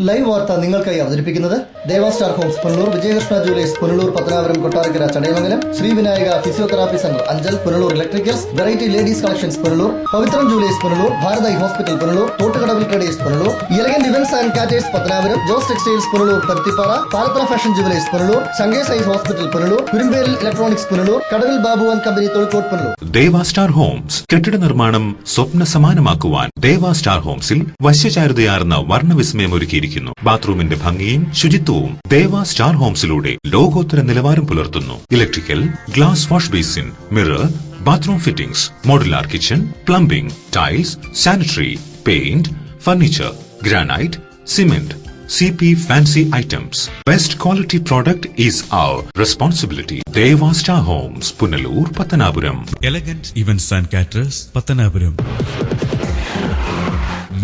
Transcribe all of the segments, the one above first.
Live വാർത്ത നിങ്ങൾക്കായി അവതരിപ്പിക്കുന്നത് Deva star homes Punalur, Vijayakrishna jewellers Punalur, Pathanapuram, Kottarakkara, Chadayamangalam, Shri Vinayaka physiotherapy centre Anchal Punalur, electricals, variety ladies collections Punalur, Pavithram jewellers Punalur, Bharatha hospital Punalur, Thottukadavil traders Punalur, elegant events and caterers Pathanapuram, Jose textiles Punalur, Paruthippara, Palathara fashion jewellers Punalur, Sankers eye hospital Punalur, Kurumbelil electronics Punalur, Kadavil Babu and company Tholicode Punalur. Deva star homes കെട്ടിട നിർമ്മാണം സ്വപ്ന സമാനമാക്കുവാൻ ദേവാ star ഹോംസിൽ വശ്യചാരുതയാർന്ന വർണ്ണവിസ്മയം ഒരുക്കിയിരിക്കുന്നു. ബാത്റൂമിന്റെ ഭംഗിയും ശുചിത്വവും ദേവാ star ഹോംസിലൂടെ ലോകോത്തര നിലവാരം പുലർത്തുന്നു. Electrical, glass wash basin, mirror, bathroom fittings, modular kitchen, plumbing, tiles, sanitary, paint, furniture, granite, cement, CP fancy items. Best quality product is our responsibility. Deva Star Homes, Punalur, Pattanapuram. Elegant Events and Caterers, Pattanapuram.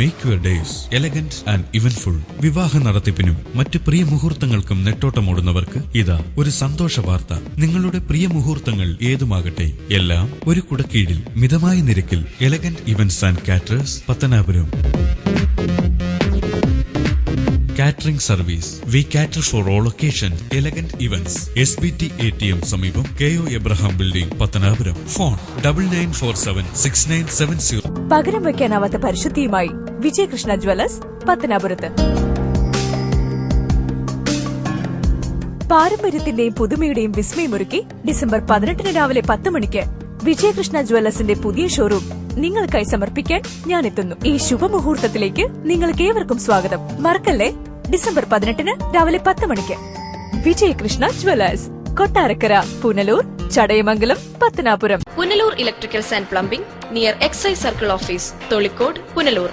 Make your days elegant and eventful. വിവാഹ നടത്തിപ്പിനും മറ്റ് പ്രിയ മുഹൂർത്തങ്ങൾക്കും നെട്ടോട്ടമോടുന്നവർക്ക് ഇതാ ഒരു സന്തോഷ വാർത്ത. നിങ്ങളുടെ പ്രിയ മുഹൂർത്തങ്ങൾ ഏതുമാകട്ടെ, എല്ലാം ഒരു കുടക്കീഴിൽ മിതമായ നിരക്കിൽ. Elegant events and caterers, Pathanapuram. Catering service. We cater for all occasions. Elegant Events. SBT ATM സമീപം, KO Abraham Building, Pathanapuram. Phone 99476970. പകരം വയ്ക്കാനാവാത്ത പരിശുദ്ധിയുമായി വിജയകൃഷ്ണ ജ്വല്ലേഴ്സ്, പത്തനാപുരത്ത്. പാരമ്പര്യത്തിന്റെയും പുതുമയുടെയും വിസ്മയമൊരുക്കി ഡിസംബർ 18 രാവിലെ 10 മണിക്ക് വിജയകൃഷ്ണ ജ്വല്ലേഴ്സിന്റെ പുതിയ ഷോറൂം നിങ്ങൾക്കായി സമർപ്പിക്കാൻ ഞാൻ എത്തുന്നു. ഈ ശുഭമുഹൂർത്തത്തിലേക്ക് നിങ്ങൾക്ക് ഏവർക്കും സ്വാഗതം. മറക്കല്ലേ, ഡിസംബർ 18 രാവിലെ 10 മണിക്ക് Vijayakrishna jewellers, Kottarakkara, Punalur, Chadayamangalam, Pathanapuram. Punalur electricals and plumbing near excise circle office, Tholicode, Punalur.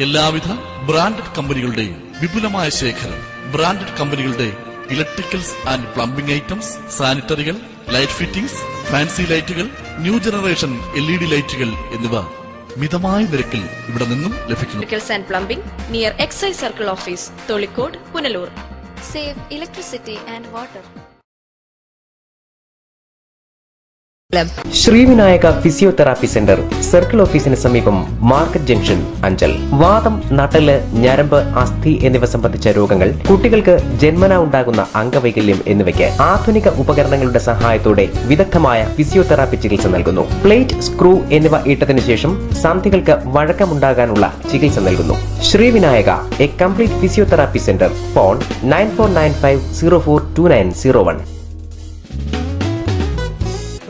എല്ലാവിധ ബ്രാൻഡഡ് കമ്പനികളുടെയും വിപുലമായ ശേഖരം. ബ്രാൻഡഡ് കമ്പനികളുടെ ഇലക്ട്രിക്കൽസ് ആൻഡ് പ്ലംബിംഗ് ഐറ്റംസ്, സാനിറ്ററികൾ, ലൈറ്റ് ഫിറ്റിംഗ്സ്, ഫാൻസി ലൈറ്റുകൾ, ന്യൂ ജനറേഷൻ LED ലൈറ്റുകൾ എന്നിവ മിതമായ നിരക്കിൽ ഇവിടെ നിന്നും ലഭിക്കുന്നു. Electricals and plumbing near excise circle office, Tholicode, Punalur. Save electricity and water. Shri Vinayaka physiotherapy centre, circle ഓഫീസിന് സമീപം, മാർക്കറ്റ് ജംഗ്ഷൻ, അഞ്ചൽ. വാദം, നട്ടല്, ഞരമ്പ്, അസ്ഥി എന്നിവ സംബന്ധിച്ച രോഗങ്ങൾ, കുട്ടികൾക്ക് ജന്മനാ ഉണ്ടാകുന്ന അംഗവൈകല്യം എന്നിവയ്ക്ക് ആധുനിക ഉപകരണങ്ങളുടെ സഹായത്തോടെ വിദഗ്ധമായ ഫിസിയോതെറാപ്പി ചികിത്സ നൽകുന്നു. പ്ലേറ്റ്, സ്ക്രൂ എന്നിവ ഇട്ടതിനു ശേഷം സന്ധികൾക്ക് വഴക്കമുണ്ടാകാനുള്ള ചികിത്സ നൽകുന്നു. Shri Vinayaka, a complete physiotherapy centre. Phone 9495042901.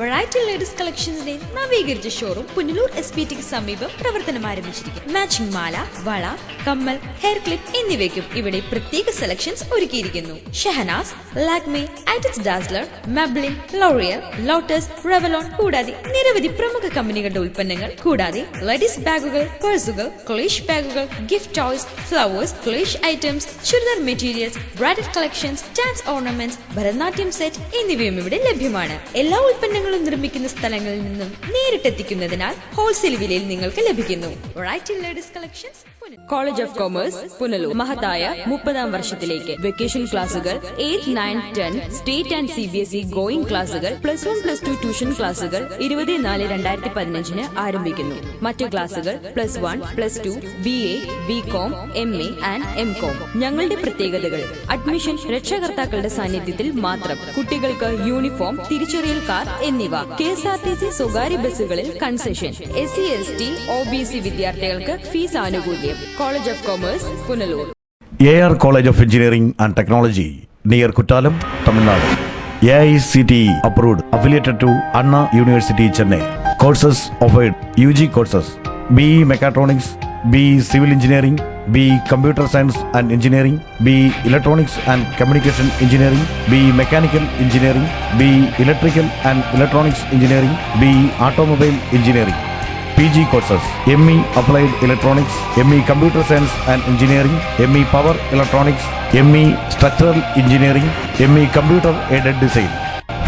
Variety ladies കളക്ഷൻസിന്റെ നവീകരിച്ച ഷോറൂം പുനലൂർ SBTക്ക് സമീപം പ്രവർത്തനം ആരംഭിച്ചിരിക്കുന്നു. മാച്ചിംഗ് മാല, വള, കമ്മൽ, ഹെയർ ക്ലിപ്പ് എന്നിവയ്ക്കും ഇവിടെ പ്രത്യേക സെലക്ഷൻസ് ഒരുക്കിയിരിക്കുന്നു. Shahnaz, Lakme, Eyetex Dazzler, Maybelline, L'Oreal, Lotus, Revlon കൂടാതെ നിരവധി പ്രമുഖ കമ്പനികളുടെ ഉൽപ്പന്നങ്ങൾ, കൂടാതെ ലേഡീസ് ബാഗുകൾ, പേഴ്സുകൾ, ക്ലേഷ് ബാഗുകൾ, ഗിഫ്റ്റ് ടോയ്സ്, ഫ്ലവേഴ്സ്, ക്ലേഷ് items, churidar materials, bridal collections, dance ornaments, Bharatanatyam set എന്നിവയും ഇവിടെ ലഭ്യമാണ്. എല്ലാ ഉൽപ്പന്നങ്ങളും നിർമ്മിക്കുന്ന സ്ഥലങ്ങളിൽ നിന്നും നേരിട്ടെത്തിക്കുന്നതിനാൽ ഹോൾസെയിൽ വിലയിൽ നിങ്ങൾക്ക് ലഭിക്കുന്നു. Variety ladies collections. College of commerce, Punalur. മഹത്തായ 30ാം വർഷത്തിലേക്ക് വെക്കേഷൻ ക്ലാസുകൾ 8, 9, 10 സ്റ്റേറ്റ് ആൻഡ് CBSE ഗോയിങ് ക്ലാസുകൾ, +1, +2 ട്യൂഷൻ ക്ലാസുകൾ 20/4/2015 ആരംഭിക്കുന്നു. മറ്റു ക്ലാസുകൾ +1, +2, BA, BCom, MA and MCom. ഞങ്ങളുടെ പ്രത്യേകതകൾ: അഡ്മിഷൻ രക്ഷകർത്താക്കളുടെ സാന്നിധ്യത്തിൽ മാത്രം. കുട്ടികൾക്ക് യൂണിഫോം, തിരിച്ചറിയൽ കാർഡ് എന്നിവ. KSRTC സ്വകാര്യ ബസ്സുകളിൽ കൺസെഷൻ. SC, ST, OBC വിദ്യാർത്ഥികൾക്ക് ഫീസ് ആനുകൂല്യം. College of Commerce, Punalur. AR College of Engineering and Technology, near Kuttalam, Tamil Nadu. AICTE approved, affiliated to Anna University, Chennai. Courses offered: UG courses, BE Mechatronics, BE Civil Engineering, BE Computer Science and Engineering, BE Electronics and Communication Engineering, BE Mechanical Engineering, BE Electrical and Electronics Engineering, BE Automobile Engineering. PG courses: ME Applied Electronics, ME Computer Science and Engineering, ME Power Electronics, ME Structural Engineering, ME Computer Aided Design.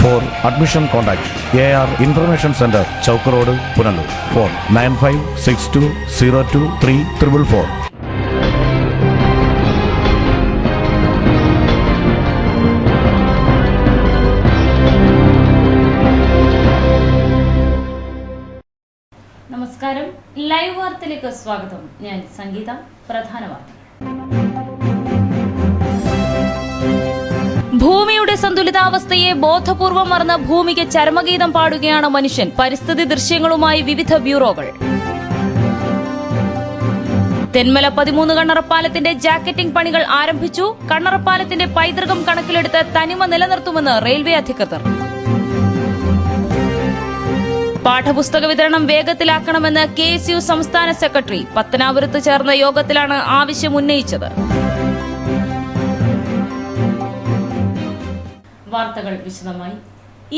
For admission contact AR Information Center, Chowk Road, Punalur. Phone 9562023444. നമസ്കാരം, live വാർത്തയിലേക്ക് സ്വാഗതം. ഞാൻ സംഗീത. പ്രധാന വാർത്തകൾ. ഭൂമിയുടെ സന്തുലിതാവസ്ഥയെ ബോധപൂർവം മറന്ന് ഭൂമിക്ക് ചരമഗീതം പാടുകയാണ് മനുഷ്യൻ. പരിസ്ഥിതി ദൃശ്യങ്ങളുമായി വിവിധ ബ്യൂറോകൾ. തെന്മല 13 കണ്ണറപ്പാലത്തിന്റെ ജാക്കറ്റിംഗ് പണികൾ ആരംഭിച്ചു. കണ്ണറപ്പാലത്തിന്റെ പൈതൃകം കണക്കിലെടുത്ത് തനിമ നിലനിർത്തുമെന്ന് റെയിൽവേ അധികൃതർ. പാഠപുസ്തക വിതരണം വേഗത്തിലാക്കണമെന്ന് KSU സംസ്ഥാന സെക്രട്ടറി. പത്തനാപുരത്ത് ചേർന്ന യോഗത്തിലാണ് ആവശ്യം ഉന്നയിച്ചത്. വാർത്തകൾ വിശദമായി.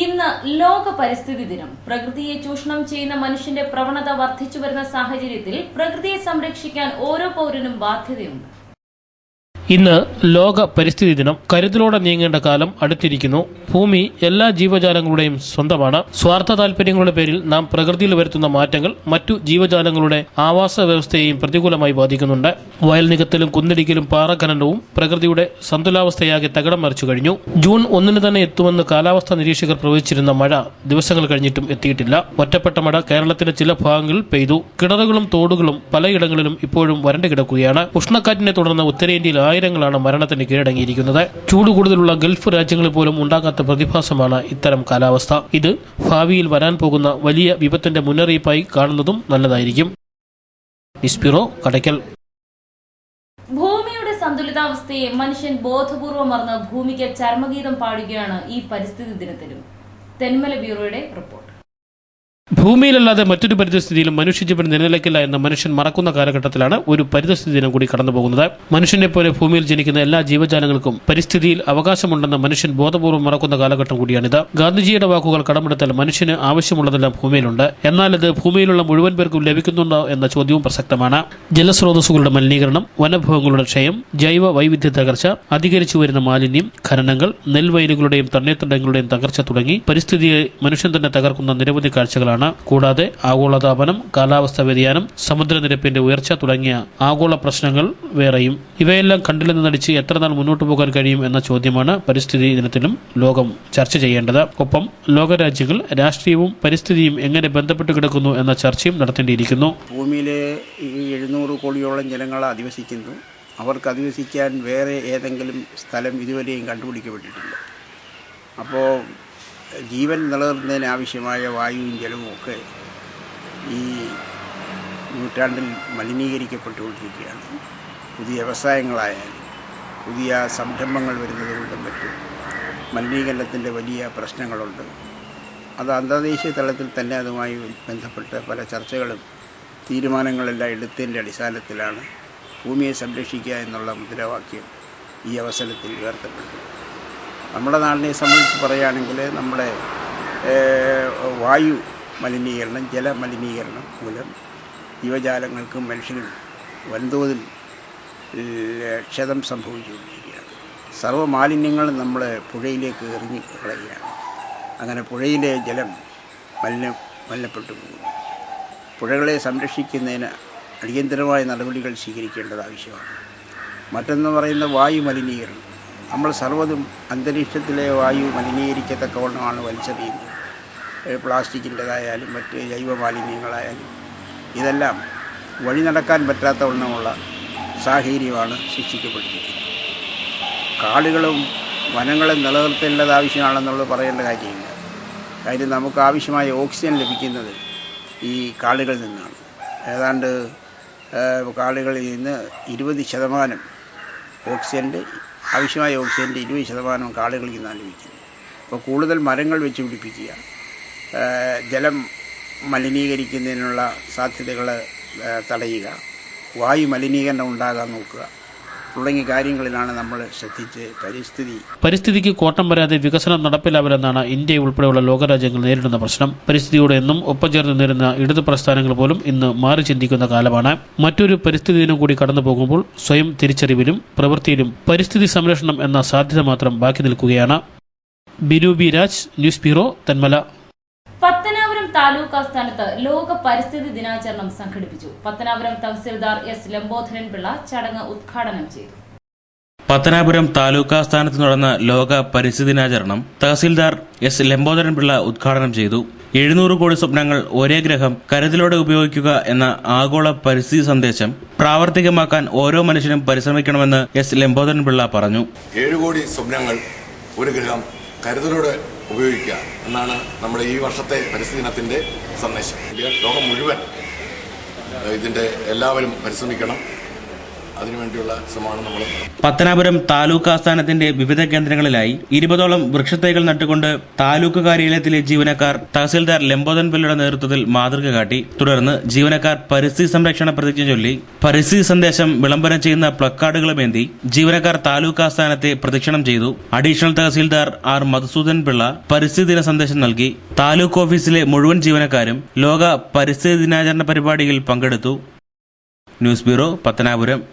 ഇന്ന് ലോക പരിസ്ഥിതി ദിനം. പ്രകൃതിയെ ചൂഷണം ചെയ്യുന്ന മനുഷ്യന്റെ പ്രവണത വർദ്ധിച്ചുവരുന്ന സാഹചര്യത്തിൽ പ്രകൃതിയെ സംരക്ഷിക്കാൻ ഓരോ പൗരനും ബാധ്യതയുണ്ട്. ഇന്ന് ലോക പരിസ്ഥിതി ദിനം. കരുതലോടെ നീങ്ങേണ്ട കാലം അടുത്തിരിക്കുന്നു. ഭൂമി എല്ലാ ജീവജാലങ്ങളുടെയും സ്വന്തമാണ്. സ്വാർത്ഥ താൽപര്യങ്ങളുടെ പേരിൽ നാം പ്രകൃതിയിൽ വരുത്തുന്ന മാറ്റങ്ങൾ മറ്റു ജീവജാലങ്ങളുടെ ആവാസ വ്യവസ്ഥയെയും പ്രതികൂലമായി ബാധിക്കുന്നുണ്ട്. വയൽ നികത്തലും കുന്നിടിക്കലും പാറഖനനവും പ്രകൃതിയുടെ സന്തുലാവസ്ഥയാകെ തകിടം മറിച്ചു കഴിഞ്ഞു. ജൂൺ 1 തന്നെ എത്തുമെന്ന് കാലാവസ്ഥാ നിരീക്ഷകർ പ്രവചിച്ചിരുന്ന മഴ ദിവസങ്ങൾ കഴിഞ്ഞിട്ടും എത്തിയിട്ടില്ല. ഒറ്റപ്പെട്ട മഴ കേരളത്തിന്റെ ചില ഭാഗങ്ങളിൽ പെയ്തു. കിണറുകളും തോടുകളും പലയിടങ്ങളിലും ഇപ്പോഴും വരണ്ടു കിടക്കുകയാണ്. ഉഷ്ണക്കാറ്റിനെ തുടർന്ന് ഉത്തരേന്ത്യയിൽ ആയിരങ്ങളാണ് മരണത്തിന് കീഴടങ്ങിയിരിക്കുന്നത്. ചൂട് കൂടുതലുള്ള ഗൾഫ് രാജ്യങ്ങളിൽ പോലും ഉണ്ടാകാത്ത പ്രതിഭാസമാണ് ഇത്തരം കാലാവസ്ഥ. ഇത് ഭാവിയിൽ വരാൻ പോകുന്ന വലിയ വിപത്തിന്റെ മുന്നറിയിപ്പായി കാണുന്നതും നല്ലതായിരിക്കും. News bureau, Kadakkal. ഭൂമിയുടെ സന്തുലിതാവസ്ഥയെ മനുഷ്യൻ ബോധപൂർവം മറന്ന് ഭൂമിക്ക് ചരമഗീതം പാടുകയാണ് ഈ പരിസ്ഥിതി ദിനത്തിലും. തെന്മല ബ്യൂറോയുടെ റിപ്പോർട്ട്. ഭൂമിയിലല്ലാതെ മറ്റൊരു പരിതസ്ഥിതിയിലും മനുഷ്യജീവൻ നിലനിൽക്കില്ല എന്ന് മനുഷ്യൻ മറക്കുന്ന കാലഘട്ടത്തിലാണ് ഒരു പരിതസ്ഥിതി ദിനം കൂടി കടന്നുപോകുന്നത്. മനുഷ്യനെ പോലെ ഭൂമിയിൽ ജനിക്കുന്ന എല്ലാ ജീവജാലങ്ങൾക്കും പരിസ്ഥിതിയിൽ അവകാശമുണ്ടെന്ന് മനുഷ്യൻ ബോധപൂർവ്വം മറക്കുന്ന കാലഘട്ടം കൂടിയാണിത്. ഗാന്ധിജിയുടെ വാക്കുകൾ കടമെടുത്താൽ മനുഷ്യന് ആവശ്യമുള്ളതെല്ലാം ഭൂമിയിലുണ്ട്. എന്നാൽ ഇത് ഭൂമിയിലുള്ള മുഴുവൻ പേർക്കും ലഭിക്കുന്നുണ്ടോ എന്ന ചോദ്യവും പ്രസക്തമാണ്. ജലസ്രോതസ്സുകളുടെ മലിനീകരണം, വനഭൂമികളുടെ ക്ഷയം, ജൈവ വൈവിധ്യ തകർച്ച, അധികരിച്ചു വരുന്ന മാലിന്യം, ഖനനങ്ങൾ, നെൽവയലുകളുടെയും തണ്ണീർത്തടങ്ങളുടെയും തകർച്ച തുടങ്ങി പരിസ്ഥിതിയെ മനുഷ്യൻ തന്നെ തകർക്കുന്ന നിരവധി കാഴ്ചകളാണ്. കൂടാതെ ആഗോളതാപനം, കാലാവസ്ഥാ വ്യതിയാനം, സമുദ്രനിരപ്പിന്റെ ഉയർച്ച തുടങ്ങിയ ആഗോള പ്രശ്നങ്ങൾ വേറെയും. ഇവയെല്ലാം കണ്ടില്ലെന്ന് നടിച്ച് എത്ര നാൾ മുന്നോട്ട് പോകാൻ കഴിയും എന്ന ചോദ്യമാണ് പരിസ്ഥിതി ദിനത്തിലും ലോകം ചർച്ച ചെയ്യേണ്ടത്. ഒപ്പം ലോകരാജ്യങ്ങൾ രാഷ്ട്രീയവും പരിസ്ഥിതിയും എങ്ങനെ ബന്ധപ്പെട്ട് കിടക്കുന്നു എന്ന ചർച്ചയും നടത്തേണ്ടിയിരിക്കുന്നു. ഭൂമിയിലെ 700 കോടിയോളം ജനങ്ങൾ അധിവസിക്കുന്നു. അവർക്ക് അധിവസിക്കാൻ വേറെ ഏതെങ്കിലും സ്ഥലം ഇതുവരെയും കണ്ടുപിടിക്കപ്പെട്ടിട്ടില്ല. അപ്പോൾ ജീവൻ നിലനിർത്തുന്നതിന് ആവശ്യമായ വായുവും ജലവും ഒക്കെ ഈ നൂറ്റാണ്ടിൽ മലിനീകരിക്കപ്പെട്ടുകൊണ്ടിരിക്കുകയാണ്. പുതിയ വ്യവസായങ്ങളായാലും പുതിയ സംരംഭങ്ങൾ വരുന്നത് കൊണ്ടും മറ്റും മലിനീകരണത്തിൻ്റെ വലിയ പ്രശ്നങ്ങളുണ്ട്. അത് അന്തർദേശീയ തലത്തിൽ തന്നെ അതുമായി ബന്ധപ്പെട്ട് പല ചർച്ചകളും തീരുമാനങ്ങളെല്ലാം എടുത്തതിൻ്റെ അടിസ്ഥാനത്തിലാണ് ഭൂമിയെ സംരക്ഷിക്കുക എന്നുള്ള മുദ്രാവാക്യം ഈ അവസരത്തിൽ ഉയർത്തപ്പെട്ടു. നമ്മുടെ നാടിനെ സംബന്ധിച്ച് പറയുകയാണെങ്കിൽ നമ്മുടെ വായു മലിനീകരണം, ജലമലിനീകരണം മൂലം ജീവജാലങ്ങൾക്കും മനുഷ്യനും വൻതോതിൽ ക്ഷതം സംഭവിച്ചുകൊണ്ടിരിക്കുകയാണ്. സർവ്വമാലിന്യങ്ങളും നമ്മൾ പുഴയിലേക്ക് എറിഞ്ഞു കളയുകയാണ്. അങ്ങനെ പുഴയിലെ ജലം മലിനപ്പെട്ടു പോകുന്നു. പുഴകളെ സംരക്ഷിക്കുന്നതിന് അടിയന്തരമായ നടപടികൾ സ്വീകരിക്കേണ്ടത് ആവശ്യമാണ്. മറ്റൊന്ന് പറയുന്ന വായു മലിനീകരണം. നമ്മൾ സർവ്വതും അന്തരീക്ഷത്തിലെ വായു മലിനീകരിക്കത്തക്കവണ്ണമാണ് വലിച്ചെറിയുന്നത്. പ്ലാസ്റ്റിക്കിൻ്റെതായാലും മറ്റ് ജൈവ മാലിന്യങ്ങളായാലും ഇതെല്ലാം വഴി നടക്കാൻ പറ്റാത്തവണ്ണമുള്ള സാഹചര്യമാണ് സൃഷ്ടിക്കപ്പെട്ടിരിക്കുന്നത്. കാടുകളും വനങ്ങളും നിലനിർത്തേണ്ടത് ആവശ്യമാണെന്നുള്ളത് പറയേണ്ട കാര്യമില്ല. കാര്യം നമുക്ക് ആവശ്യമായ ഓക്സിജൻ ലഭിക്കുന്നത് ഈ കാടുകളിൽ നിന്നാണ്. ഏതാണ്ട് കാടുകളിൽ നിന്ന് 20% ഓക്സിജൻ്റെ ആവശ്യമായ ഓക്സിജൻ്റെ 20% കാടുകളിൽ നിന്നാണ് ലഭിക്കുന്നത്. അപ്പോൾ കൂടുതൽ മരങ്ങൾ വെച്ച് പിടിപ്പിക്കുക, ജലം മലിനീകരിക്കുന്നതിനുള്ള സാധ്യതകൾ തടയുക, വായു മലിനീകരണം ഉണ്ടാകാൻ നോക്കുക തുടങ്ങിയ കാര്യങ്ങളിലാണ് നമ്മൾ ശ്രദ്ധിച്ച് പരിസ്ഥിതിക്ക് കോട്ടം വരാതെ വികസനം നടപ്പിലാവില്ലെന്നാണ് ഇന്ത്യ ഉൾപ്പെടെയുള്ള ലോകരാജ്യങ്ങൾ നേരിടുന്ന പ്രശ്നം. പരിസ്ഥിതിയോട് എന്നും ഒപ്പം ചേർന്ന് നേരിടുന്ന ഇടതു പ്രസ്ഥാനങ്ങൾ പോലും ഇന്ന് മാറി ചിന്തിക്കുന്ന കാലമാണ്. മറ്റൊരു പരിസ്ഥിതി ദിനം കൂടി കടന്നു പോകുമ്പോൾ സ്വയം തിരിച്ചറിവിലും പ്രവൃത്തിയിലും പരിസ്ഥിതി സംരക്ഷണം എന്ന സാധ്യത മാത്രം ബാക്കി നിൽക്കുകയാണ്. Binu B Raj, news bureau, Thenmala. Pathanapuram taluk ആസ്ഥാനത്ത് ലോക പരിസ്ഥിതി ദിനാചരണം സംഘടിപ്പിച്ചു. പത്തനാപുരം തഹസിൽദാർ എസ് ലംബോധരൻ പിള്ള ചടങ്ങ് ഉദ്ഘാടനം ചെയ്തു. പത്തനാപുരം താലൂക്ക് ആസ്ഥാനത്ത് നടന്ന ലോക പരിസ്ഥിതി ദിനാചരണം തഹസിൽദാർ എസ് ലംബോധരൻ പിള്ള ഉദ്ഘാടനം ചെയ്തു. 700 കോടി സ്വപ്നങ്ങൾ ഒരേ ഗ്രഹം കരുതലോടെ ഉപയോഗിക്കുക എന്ന ആഗോള പരിസ്ഥിതി സന്ദേശം പ്രാവർത്തികമാക്കാൻ ഓരോ മനുഷ്യനും പരിശ്രമിക്കണമെന്ന് എസ് ലംബോധരൻ പിള്ള പറഞ്ഞു. 7 കോടി സ്വപ്നങ്ങൾ ഒരു ഗ്രഹം കരുതലോടെ ഉപയോഗിക്കുക എന്നാണ് നമ്മുടെ ഈ വർഷത്തെ പരിസ്ഥിതി ദിനത്തിൻ്റെ സന്ദേശം. ലോകം മുഴുവൻ ഇതിൻ്റെ എല്ലാവരും പരിശ്രമിക്കണം. അതിനുവേണ്ടിയുള്ള ശ്രമമാണ് നമ്മൾ. പത്തനാപുരം താലൂക്ക് ആസ്ഥാനത്തിന്റെ വിവിധ കേന്ദ്രങ്ങളിലായി 20ഓളം വൃക്ഷത്തൈകൾ നട്ടുകൊണ്ട് താലൂക്ക് കാര്യാലയത്തിലെ ജീവനക്കാർ തഹസിൽദാർ ലംബോദരൻ പിള്ളയുടെ നേതൃത്വത്തിൽ മാതൃക കാട്ടി. തുടർന്ന് ജീവനക്കാർ പരിസ്ഥിതി സംരക്ഷണ പ്രതിജ്ഞ ചൊല്ലി പരിസ്ഥിതി സന്ദേശം വിളംബരം ചെയ്യുന്ന പ്ലക്കാർഡുകളുമേന്തി ജീവനക്കാർ താലൂക്ക് ആസ്ഥാനത്തെ പ്രദക്ഷിണം ചെയ്തു. അഡീഷണൽ തഹസിൽദാർ ആർ മധുസൂദൻ പിള്ള പരിസ്ഥിതി ദിന സന്ദേശം നൽകി. താലൂക്ക് ഓഫീസിലെ മുഴുവൻ ജീവനക്കാരും ലോക പരിസ്ഥിതി ദിനാചരണ പരിപാടിയിൽ പങ്കെടുത്തു. News bureau, Pathanapuram.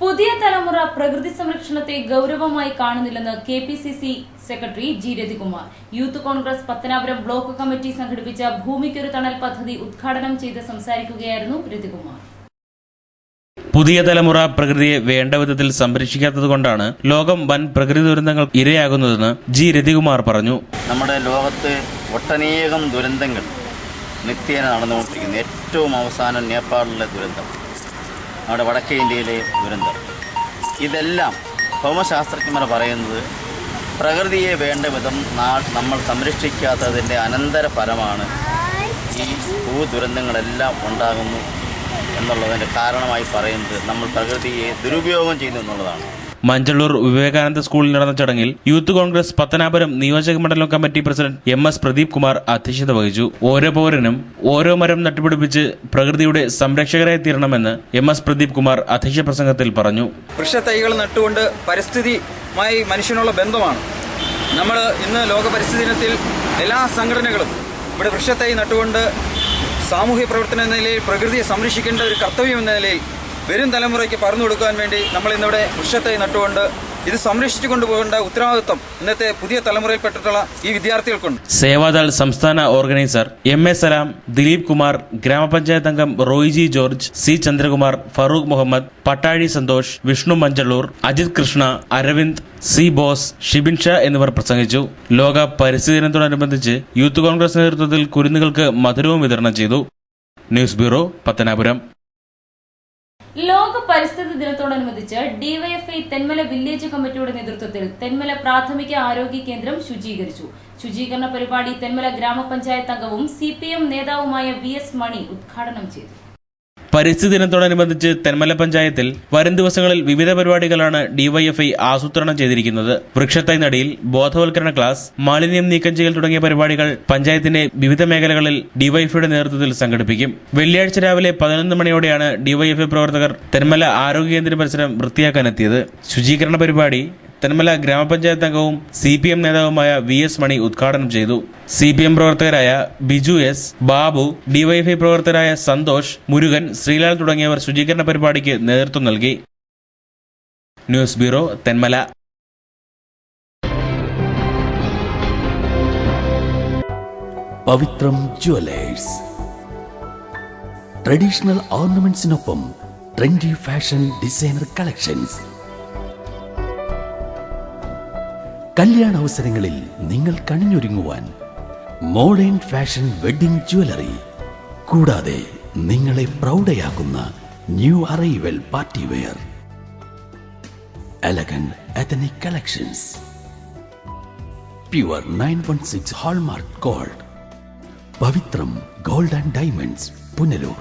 പുതിയ തലമുറ പ്രകൃതി സംരക്ഷണത്തെ ഗൌരവമായി കാണുന്നില്ലെന്ന് KPCC secretary G Rathikumar. Youth Congress Pathanapuram block committee സംഘടിപ്പിച്ച ഭൂമിക്കൊരു തണൽ പദ്ധതി ഉദ്ഘാടനം ചെയ്ത് സംസാരിക്കുകയായിരുന്നു രതികുമാർ. പുതിയ തലമുറ പ്രകൃതിയെ വേണ്ട വിധത്തിൽ സംരക്ഷിക്കാത്തതുകൊണ്ടാണ് ലോകം വൻ പ്രകൃതി ദുരന്തങ്ങൾ ഇരയാകുന്നതെന്ന് ജി രതികുമാർ പറഞ്ഞു. നമ്മുടെ ലോകത്ത് ഒട്ടനേകം ദുരന്തങ്ങൾ നിത്യേന നടന്നുകൊണ്ടിരിക്കുന്നു. ഏറ്റവും അവസാനം നേപ്പാളിലെ ദുരന്തം, നമ്മുടെ വടക്കേ ഇന്ത്യയിലെ ദുരന്തം, ഇതെല്ലാം ഭൗമശാസ്ത്രജ്ഞന്മാർ പറയുന്നത് പ്രകൃതിയെ വേണ്ട വിധം നമ്മൾ സംരക്ഷിക്കാത്തതിൻ്റെ അനന്തരഫലമാണ് ഈ ഭൂദുരന്തങ്ങളെല്ലാം ഉണ്ടാകുന്നു എന്നുള്ളതിൻ്റെ കാരണമായി പറയുന്നത് നമ്മൾ പ്രകൃതിയെ ദുരുപയോഗം ചെയ്യുന്നു എന്നുള്ളതാണ്. മഞ്ചള്ളൂർ വിവേകാനന്ദ സ്കൂളിൽ നടന്ന ചടങ്ങിൽ യൂത്ത് കോൺഗ്രസ് പത്തനാപുരം നിയോജക മണ്ഡലം committee president MS Pradeep Kumar അധ്യക്ഷത വഹിച്ചു. ഓരോ പൗരനും ഓരോ മരം നട്ടുപിടിപ്പിച്ച് പ്രകൃതിയുടെ സംരക്ഷകരായി തീരണമെന്ന് MS പ്രദീപ് കുമാർ അധ്യക്ഷ പ്രസംഗത്തിൽ പറഞ്ഞു. വൃക്ഷത്തൈകൾ നട്ടുകൊണ്ട് പരിസ്ഥിതിയുമായി മനുഷ്യനുള്ള ബന്ധമാണ്. നമ്മൾ ഇന്ന് ലോക പരിസ്ഥിതി ദിനത്തിൽ എല്ലാ സംഘടനകളും ഇവിടെ വൃക്ഷത്തൈ നട്ടുകൊണ്ട് സാമൂഹ്യ പ്രവർത്തന എന്ന നിലയിൽ പ്രകൃതിയെ സംരക്ഷിക്കേണ്ട ഒരു കർത്തവ്യം എന്ന നിലയിൽ വരും തലമുറയ്ക്ക് പറഞ്ഞു കൊടുക്കാൻ വേണ്ടി നമ്മൾ ഇന്നിവിടെ വൃക്ഷത്തൈ നട്ടുകൊണ്ട് ഇത് സംരക്ഷിച്ചു കൊണ്ടുപോകേണ്ട ഉത്തരവാദിത്വം ഇന്നത്തെ പുതിയ തലമുറയിൽപ്പെട്ടിട്ടുള്ള ഈ വിദ്യാർത്ഥികൾക്കുണ്ട്. സേവാദൾ സംസ്ഥാന ഓർഗനൈസർ MA സലാം, ദിലീപ് കുമാർ, ഗ്രാമപഞ്ചായത്ത് അംഗം Roy G George, C Chandrakumar, Farooq Muhammad, Pattazhi Santhosh, Vishnu Manchalloor, Ajith Krishna, Aravind, C Bose, Shibin Sha എന്നിവർ പ്രസംഗിച്ചു. ലോക പരിസ്ഥിതി ദിനത്തോടനുബന്ധിച്ച് യൂത്ത് കോൺഗ്രസ് നേതൃത്വത്തിൽ കുരുന്നുകൾക്ക് മധുരവും വിതരണം ചെയ്തു. News bureau, Pathanapuram. ലോക പരിസ്ഥിതി ദിനത്തോടനുബന്ധിച്ച് DYFI തെന്മല വില്ലേജ് കമ്മിറ്റിയുടെ നേതൃത്വത്തിൽ തെന്മല പ്രാഥമിക ആരോഗ്യ കേന്ദ്രം ശുചീകരിച്ചു. ശുചീകരണ പരിപാടി തെന്മല ഗ്രാമപഞ്ചായത്ത് അംഗവും CPM നേതാവുമായ VS മണി ഉദ്ഘാടനം ചെയ്തു. പരിസ്ഥിതി ദിനത്തോടനുബന്ധിച്ച് തെന്മല പഞ്ചായത്തിൽ വരും ദിവസങ്ങളിൽ വിവിധ പരിപാടികളാണ് DYFI ആസൂത്രണം ചെയ്തിരിക്കുന്നത്. വൃക്ഷത്തൈ നടീൽ, ബോധവൽക്കരണ ക്ലാസ്, മാലിന്യം നീക്കം ചെയ്യൽ തുടങ്ങിയ പരിപാടികൾ പഞ്ചായത്തിന്റെ വിവിധ മേഖലകളിൽ DYFIയുടെ നേതൃത്വത്തിൽ സംഘടിപ്പിക്കും. വെള്ളിയാഴ്ച രാവിലെ 11 മണിയോടെയാണ് DYFI പ്രവർത്തകർ തെന്മല ആരോഗ്യ കേന്ദ്ര പരിസരം വൃത്തിയാക്കാനെത്തിയത്. ശുചീകരണ പരിപാടി തെന്മല ഗ്രാമപഞ്ചായത്ത് അംഗവും CPM നേതാവുമായ VS മണി ഉദ്ഘാടനം ചെയ്തു. CPM പ്രവർത്തകരായ ബിജു S, ബാബു, DYFI പ്രവർത്തകരായ സന്തോഷ്, മുരുകൻ, ശ്രീലാൽ തുടങ്ങിയവർ ശുചീകരണ പരിപാടിക്ക് നേതൃത്വം നൽകി. News bureau, Thenmala. Pavithram jewellers. Traditional ഓർണമെന്റ്സിനൊപ്പം ട്രെൻഡി ഫാഷൻ ഡിസൈനർ കളക്ഷൻസ്. കല്യാണ അവസരങ്ങളിൽ നിങ്ങൾ കണിഞ്ഞൊരുങ്ങുവാൻ മോഡേൺ ഫാഷൻ വെഡിംഗ് ജ്വല്ലറി, കൂടാതെ നിങ്ങളെ പ്രൗഢയാക്കുന്ന new arrival party wear, elegant ethnic collections, pure 916 hallmark gold. Pavithram gold and diamonds, Punalur.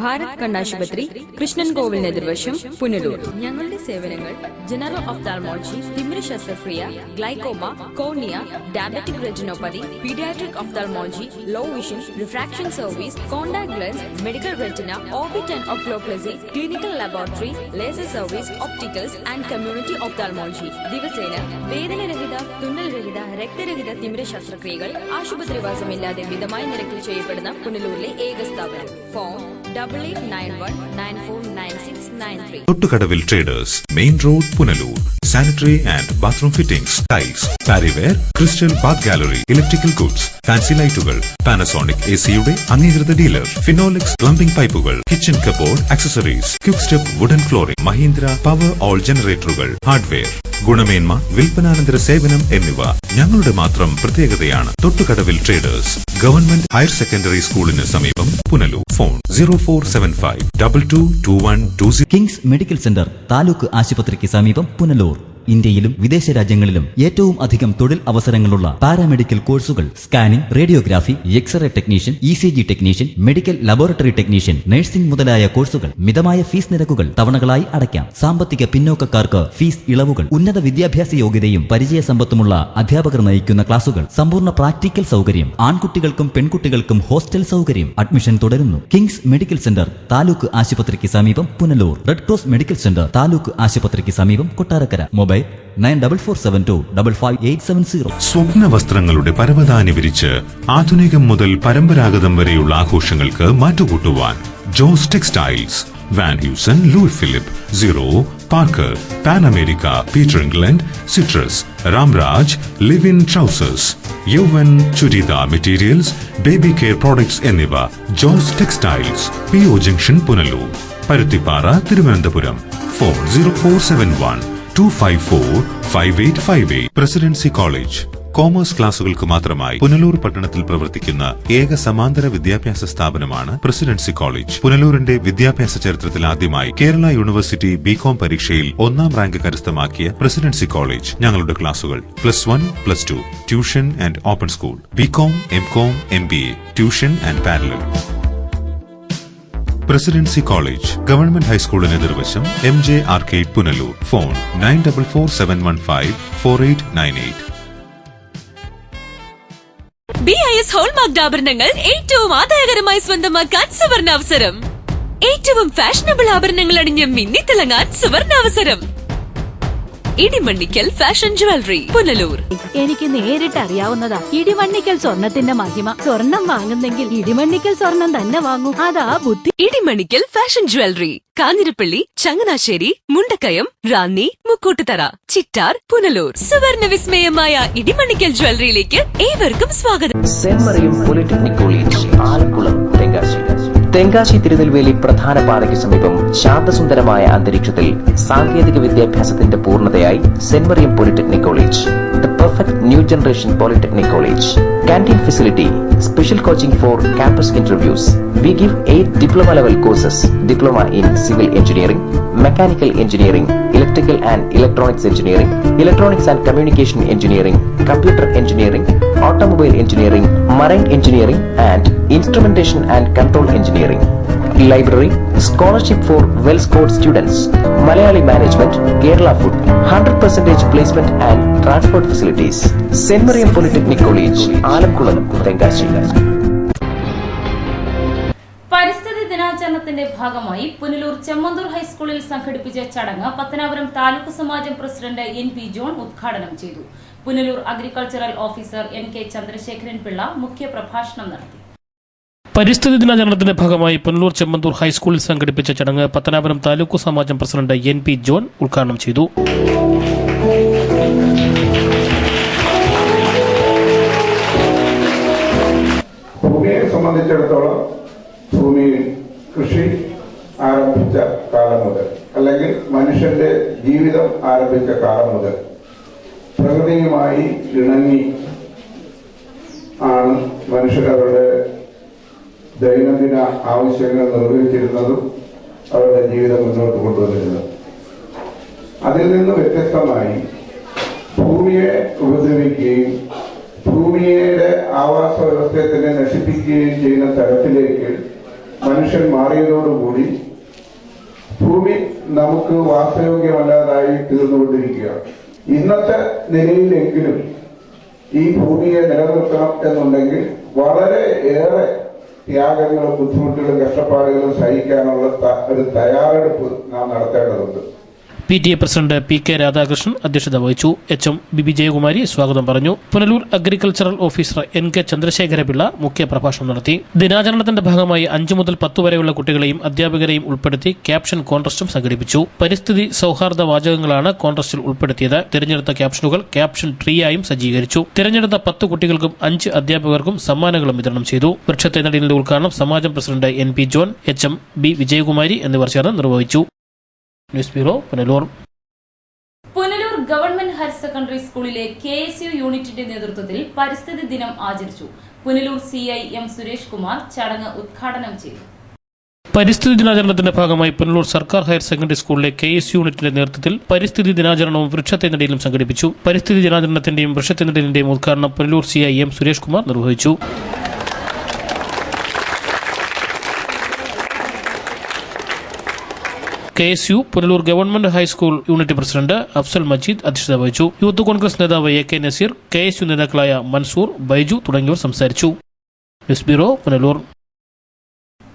Bharat കണ്ണാശുപത്രി, കൃഷ്ണൻ കോവിൽ എതിർവശം, പുനലൂർ. ഞങ്ങളുടെ സേവനങ്ങൾ ജനറൽ ഒഫ്താൽമോളജി, തിമിര ശസ്ത്രക്രിയ, glaucoma, cornea, diabetic retinopathy, paediatric ophthalmology, low vision, refraction service, contact lens, medical retina, orbit and oculoplasty, clinical laboratory, laser service, opticals and community ophthalmology. ദിവസേന വേദനരഹിത, തുന്നൽരഹിത, രക്തരഹിത തിമിര ശസ്ത്രക്രിയകൾ ആശുപത്രിവാസമില്ലാതെ മിതമായ നിരക്കിൽ ചെയ്യപ്പെടുന്ന പുനലൂരിലെ ഏക സ്ഥാപനം. Phone 8891949693. Thottukadavil traders, main road, Punalur. Sanitary and bathroom fittings, tiles, Parryware, crystal bath gallery, electrical goods, fancy ലൈറ്റുകൾ, പാനസോണിക് AC-യുടെ അംഗീകൃത ഡീലർ, ഫിനോലിക്സ് പ്ലംബിംഗ് പൈപ്പുകൾ, kitchen cupboard accessories, quick step wooden flooring, Mahindra Powerol ജനറേറ്ററുകൾ, ഹാർഡ്വെയർ, ഗുണമേന്മ, വിൽപ്പനാനന്തര സേവനം എന്നിവ ഞങ്ങളുടെ മാത്രം പ്രത്യേകതയാണ്. Thottukadavil traders, government higher secondary സ്കൂളിന് സമീപം, Punalur. Phone 0475 222120. Kings medical centre, taluk ആശുപത്രിക്ക് സമീപം, പുനലൂർ. ഇന്ത്യയിലും വിദേശ രാജ്യങ്ങളിലും ഏറ്റവും അധികം തൊഴിൽ അവസരങ്ങളുള്ള പാരാമെഡിക്കൽ കോഴ്സുകൾ, scanning, radiography, x-ray technician, ECG technician, medical laboratory technician, nursing മുതലായ കോഴ്സുകൾ. മിതമായ ഫീസ് നിരക്കുകൾ തവണകളായി അടയ്ക്കാം. സാമ്പത്തിക പിന്നോക്കക്കാർക്ക് ഫീസ് ഇളവുകൾ. ഉന്നത വിദ്യാഭ്യാസ യോഗ്യതയും പരിചയസമ്പത്തുമുള്ള അധ്യാപകർ നയിക്കുന്ന ക്ലാസുകൾ. സമ്പൂർണ്ണ പ്രാക്ടിക്കൽ സൗകര്യം. ആൺകുട്ടികൾക്കും പെൺകുട്ടികൾക്കും ഹോസ്റ്റൽ സൗകര്യം. അഡ്മിഷൻ തുടരുന്നു. കിങ്സ് മെഡിക്കൽ സെന്റർ, താലൂക്ക് ആശുപത്രിക്ക് സമീപം, Punalur. Red cross medical centre, taluk ആശുപത്രിക്ക് സമീപം, കൊട്ടാരക്കര. മൊബൈൽ 9442555870. സ്വപ്ന വസ്ത്രങ്ങളുടെ പരവതാനി വിരിച്ച് ആധുനികം മുതൽ പരമ്പരാഗതം വരെയുള്ള ആഘോഷങ്ങൾക്ക് മാറ്റുകൂട്ടുവാൻ Jose textiles, Van Heusen, Louis Philippe, Zero, Parker, Pan America, Peter England, Citrus, Ramraj, Livin trousers, Yauvan churidar materials, baby care products എന്നിവ. Jose textiles, PO junction, Punalur. Paruthippara, Thiruvananthapuram. Phone 0471-254-5858. Presidency College commerce ക്ലാസുകൾക്ക് മാത്രമായി പുനലൂർ പട്ടണത്തിൽ പ്രവർത്തിക്കുന്ന ഏക സമാന്തര വിദ്യാഭ്യാസ സ്ഥാപനമാണ് പ്രസിഡൻസി കോളേജ്. പുനലൂരിന്റെ വിദ്യാഭ്യാസ ചരിത്രത്തിൽ ആദ്യമായി കേരള യൂണിവേഴ്സിറ്റി BCom പരീക്ഷയിൽ 1ാം റാങ്ക് കരസ്ഥമാക്കിയ പ്രസിഡൻസി കോളേജ്. ഞങ്ങളുടെ ക്ലാസുകൾ +1, +2, tuition and open school, BCom, MCom, MBA, tuition and parallel. Presidency College government ഹൈസ്കൂളിന് എതിർവശം, MJ arcade, Punalur. Phone 9447154898. BIS hallmark ആഭരണങ്ങൾ ഏറ്റവും ആദായകരമായി സ്വന്തമാക്കാൻ സുവർണാവസരം. ഏറ്റവും ഫാഷനബിൾ ആഭരണങ്ങൾ അണിഞ്ഞ് മിന്നിത്തിളങ്ങാൻ സുവർണാവസരം. Idimannickal fashion jewellery, Punalur. എനിക്ക് നേരിട്ട് അറിയാവുന്നതാ ഇടിമണ്ണിക്കൽ സ്വർണത്തിന്റെ മഹിമ. സ്വർണം വാങ്ങുന്നെങ്കിൽ ഇടിമണ്ണിക്കൽ സ്വർണം തന്നെ വാങ്ങൂ. അതാ ബുദ്ധി. Idimannickal fashion jewellery, Kanjirappally, Changanassery, Mundakayam, Ranni, Mukkoottuthara, Chittar, Punalur. സുവർണ വിസ്മയമായ ഇടിമണ്ണിക്കൽ ജ്വല്ലറിയിലേക്ക് ഏവർക്കും സ്വാഗതം. Saint Mariam polytechnic college, Alakulam, Tenkasi. Tenkasi Tirunelveli പ്രധാന പാതയ്ക്ക് സമീപം ശാന്തസുന്ദരമായ അന്തരീക്ഷത്തിൽ സാങ്കേതിക വിദ്യാഭ്യാസത്തിന്റെ പൂർണ്ണതയായി Saint Mariam polytechnic college, the perfect new generation polytechnic college. Canteen facility, special coaching for campus interviews. We give 8 diploma level courses: diploma in civil engineering, mechanical engineering, electrical and electronics engineering, electronics and communication engineering, computer engineering, automobile engineering, marine engineering and instrumentation and control engineering. Library, scholarship for well-scored students, Malayali management, Kerala food, 100% placement and transport facilities. St. Mariam Polytechnic College, Alamkulam, Tengashi. പരിസ്ഥിതി ദിനാചരണത്തിന്റെ ഭാഗമായി പുനലൂർ ചെമ്മന്തൂർ ഹൈസ്കൂളിൽ സംഘടിപ്പിച്ച ചടങ്ങ് പത്തനാപുരം താലൂക്ക് സമാജം president NP John ഉദ്ഘാടനം ചെയ്തു. Punalur agricultural officer NK Chandrasekharan Pillai മുഖ്യ പ്രഭാഷണം നടത്തി. പരിസ്ഥിതി ദിനാചരണത്തിന്റെ ഭാഗമായി പുനലൂർ ചെമ്മന്തൂർ ഹൈസ്കൂളിൽ സംഘടിപ്പിച്ച ചടങ്ങ് പത്തനാപുരം താലൂക്ക് സമാജം പ്രസിഡന്റ് NP ജോൺ ഉദ്ഘാടനം ചെയ്തു. ഭൂമിയെ സംബന്ധിച്ചിടത്തോളം ഭൂമിയിൽ കൃഷി ആരംഭിച്ച കാലം മുതൽ, അല്ലെങ്കിൽ മനുഷ്യന്റെ ജീവിതം ആരംഭിച്ച കാലം മുതൽ പ്രകൃതിയുമായി ഇണങ്ങി ആണ് മനുഷ്യരവരുടെ ദൈനംദിന ആവശ്യങ്ങൾ നിർവഹിച്ചിരുന്നതും അവരുടെ ജീവിതം മുന്നോട്ട് കൊണ്ടുവന്നിരുന്നത്. അതിൽ നിന്ന് വ്യത്യസ്തമായി ഭൂമിയെ ഉപദ്രവിക്കുകയും ഭൂമിയുടെ ആവാസ വ്യവസ്ഥയെ തന്നെ നശിപ്പിക്കുകയും ചെയ്യുന്ന തരത്തിലേക്ക് മനുഷ്യൻ മാറിയതോടുകൂടി ഭൂമി നമുക്ക് വാസയോഗ്യമല്ലാതായി തീർന്നുകൊണ്ടിരിക്കുകയാണ്. ഇന്നത്തെ നിലയിലെങ്കിലും ഈ ഭൂമിയെ നിലനിർത്തണം എന്നുണ്ടെങ്കിൽ വളരെ ഏറെ ത്യാഗങ്ങളും ബുദ്ധിമുട്ടുകളും കഷ്ടപ്പാടുകളും സഹിക്കാനുള്ള ഒരു തയ്യാറെടുപ്പ് നാം നടത്തേണ്ടതുണ്ട്. PTA പ്രസിഡന്റ് PK രാധാകൃഷ്ണൻ അധ്യക്ഷത വഹിച്ചു. HM ബിബി ജയകുമാരി സ്വാഗതം പറഞ്ഞു. Punalur agricultural officer NK Chandrasekhara Pillai മുഖ്യ പ്രഭാഷണം നടത്തി. ദിനാചരണത്തിന്റെ ഭാഗമായി 5 മുതൽ 10 വരെയുള്ള കുട്ടികളെയും അധ്യാപകരെയും ഉൾപ്പെടുത്തി ക്യാപ്ഷൻ കോൺടെസ്റ്റും സംഘടിപ്പിച്ചു. പരിസ്ഥിതി സൗഹാർദ്ദ വാചകങ്ങളാണ് കോൺടെസ്റ്റിൽ ഉൾപ്പെടുത്തിയത്. തിരഞ്ഞെടുത്ത ക്യാപ്ഷനുകൾ ക്യാപ്ഷൻ ട്രീയായും സജ്ജീകരിച്ചു. തിരഞ്ഞെടുത്ത 10 കുട്ടികൾക്കും 5 അധ്യാപകർക്കും സമ്മാനങ്ങളും വിതരണം ചെയ്തു. വൃക്ഷത്തെ നടീലിന്റെ ഉദ്ഘാടനം സമാജം president NP John, HM B Vijayakumari എന്നിവർ ചേർന്ന് നിർവഹിച്ചു. News bureau, Punalur. Punalur government higher secondary സ്കൂളിലെ KSU യൂണിറ്റിന്റെ നേതൃത്വത്തിൽ പരിസ്ഥിതി ദിനം ആചരിച്ചു. പുനലൂർ CI M സുരേഷ് കുമാർ ചടങ്ങ് ഉദ്ഘാടനം ചെയ്തു. പരിസ്ഥിതി ദിനാചരണത്തിന്റെ ഭാഗമായി പുനലൂർ സർക്കാർ ഹയർ സെക്കൻഡറി സ്കൂളിലെ KS യൂണിറ്റിന്റെ നേതൃത്വത്തിൽ പരിസ്ഥിതി ദിനാചരണവും വൃക്ഷത്തെ നടീലും സംഘടിപ്പിച്ചു. പരിസ്ഥിതി ദിനാചരണത്തിന്റെയും വൃക്ഷത്തെ നടീലിന്റെയും ഉദ്ഘാടനം പുനലൂർ CI M സുരേഷ് കുമാർ നിർവഹിച്ചു. KSU Punalur government high school unit president Afsal Majeed അധ്യക്ഷത വഹിച്ചു. യൂത്ത് കോൺഗ്രസ് നേതാവ് AK നസീർ, KSU നേതാക്കളായ മൻസൂർ, ബൈജു തുടങ്ങിയവർ സംസാരിച്ചു. News bureau, Punalur.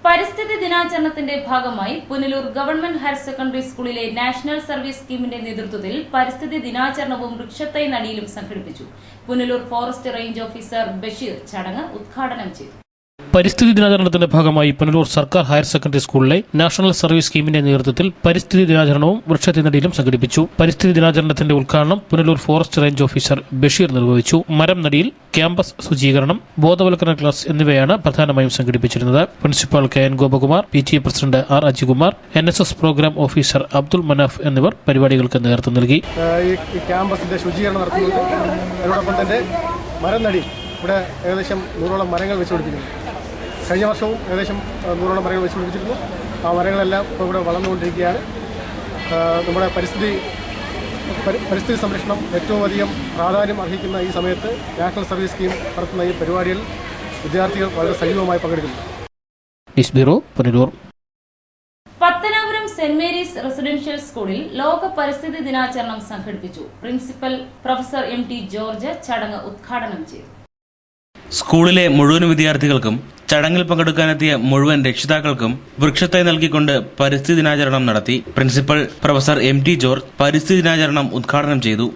പരിസ്ഥിതി ദിനാചരണത്തിന്റെ ഭാഗമായി പുനലൂർ ഗവൺമെന്റ് ഹയർ സെക്കൻഡറി സ്കൂളിലെ നാഷണൽ സർവീസ് സ്കീമിന്റെ നേതൃത്വത്തിൽ പരിസ്ഥിതി ദിനാചരണവും വൃക്ഷത്തൈ നടീലും സംഘടിപ്പിച്ചു. Punalur forest range officer Basheer ചടങ്ങ് ഉദ്ഘാടനം ചെയ്തു. പരിസ്ഥിതി ദിനാചരണത്തിന്റെ ഭാഗമായി പുനലൂർ സർക്കാർ ഹയർ സെക്കൻഡറി സ്കൂളിലെ നാഷണൽ സർവീസ് സ്കീമിന്റെ നേതൃത്വത്തിൽ പരിസ്ഥിതി ദിനാചരണവും വൃക്ഷത്തെ നടീലും സംഘടിപ്പിച്ചു. പരിസ്ഥിതി ദിനാചരണത്തിന്റെ ഉദ്ഘാടനം Punalur forest range officer Basheer നിർവഹിച്ചു. മരം നടീൽ, ക്യാമ്പസ് ശുചീകരണം, ബോധവൽക്കരണ ക്ലാസ് എന്നിവയാണ് പ്രധാനമായും സംഘടിപ്പിച്ചിരുന്നത്. Principal KN Gopakumar, PTA president R Ajikumar, NSS programme officer Abdul Manaf എന്നിവർ പരിപാടികൾക്ക് നേതൃത്വം നൽകി. ഈ ക്യാമ്പസിന്റെ ശുചീകരണം നടത്തുന്നത്, അതോടൊപ്പം തന്നെ മരം നടി ഇവിടെ ഏകദേശം 100ഓളം മരങ്ങൾ വെച്ചുപിടിപ്പിക്കുന്നു. കഴിഞ്ഞ വർഷവും ഏകദേശം 100ഓളം മരങ്ങൾ വെച്ചുപിടിപ്പിച്ചിരുന്നു. ആ മരങ്ങളെല്ലാം ഇപ്പോൾ ഇവിടെ വളർന്നുകൊണ്ടിരിക്കുകയാണ്. നമ്മുടെ പരിസ്ഥിതി സംരക്ഷണം ഏറ്റവും അധികം പ്രാധാന്യം അർഹിക്കുന്ന ഈ സമയത്ത് നാഷണൽ സർവീസ് സ്കീം നടത്തുന്ന ഈ പരിപാടിയിൽ വിദ്യാർത്ഥികൾ വളരെ സജീവമായി പങ്കെടുക്കുന്നു. News bureau, Punalur. Pathanapuram saint Mary's residential സ്കൂളിൽ ലോക പരിസ്ഥിതി ദിനാചരണം സംഘടിപ്പിച്ചു. പ്രിൻസിപ്പൽ പ്രൊഫസർ MT ജോർജ് ചടങ്ങ് ഉദ്ഘാടനം ചെയ്തു. സ്കൂളിലെ മുഴുവൻ വിദ്യാർത്ഥികൾക്കും ചടങ്ങിൽ പങ്കെടുക്കാനെത്തിയ മുഴുവൻ രക്ഷിതാക്കൾക്കും വൃക്ഷത്തൈ നൽകിക്കൊണ്ട് പരിസ്ഥിതി ദിനാചരണം നടത്തി. പ്രിൻസിപ്പൽ പ്രൊഫസർ MT ജോർജ് പരിസ്ഥിതി ദിനാചരണം ഉദ്ഘാടനം ചെയ്തു.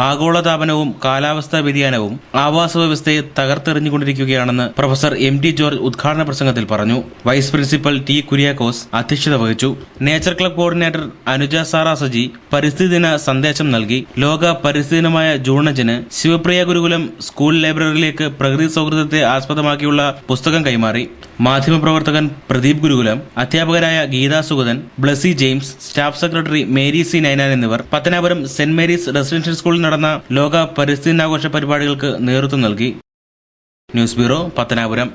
ആഗോളതാപനവും കാലാവസ്ഥാ വ്യതിയാനവും ആവാസ വ്യവസ്ഥയെ തകർത്തെറിഞ്ഞുകൊണ്ടിരിക്കുകയാണെന്ന് പ്രൊഫസർ MT ജോർജ് ഉദ്ഘാടന പ്രസംഗത്തിൽ പറഞ്ഞു. വൈസ് പ്രിൻസിപ്പൽ T കുര്യാക്കോസ് അധ്യക്ഷത വഹിച്ചു. Nature club coordinator Anuja Sara Saji പരിസ്ഥിതി ദിന സന്ദേശം നൽകി. ലോക പരിസ്ഥിതി ദിനമായ ജൂൺ 5 ശിവപ്രിയ ഗുരുകുലം സ്കൂൾ ലൈബ്രറിയിലേക്ക് പ്രകൃതി സൗഹൃദത്തെ ആസ്പദമാക്കിയുള്ള പുസ്തകം കൈമാറി. മാധ്യമപ്രവർത്തകൻ പ്രദീപ് ഗുരുകുലം, അധ്യാപകരായ Geetha Sugathan, Blessy James, staff secretary Mary C Ninan എന്നിവർ പത്തനാപുരം സെന്റ് മേരീസ് റെസിഡൻഷ്യൽ സ്കൂളിൽ നടന്ന ലോക പരിസ്ഥിതി ദിനാഘോഷ പരിപാടികൾക്ക് നേതൃത്വം നൽകി. News bureau, Pathanapuram.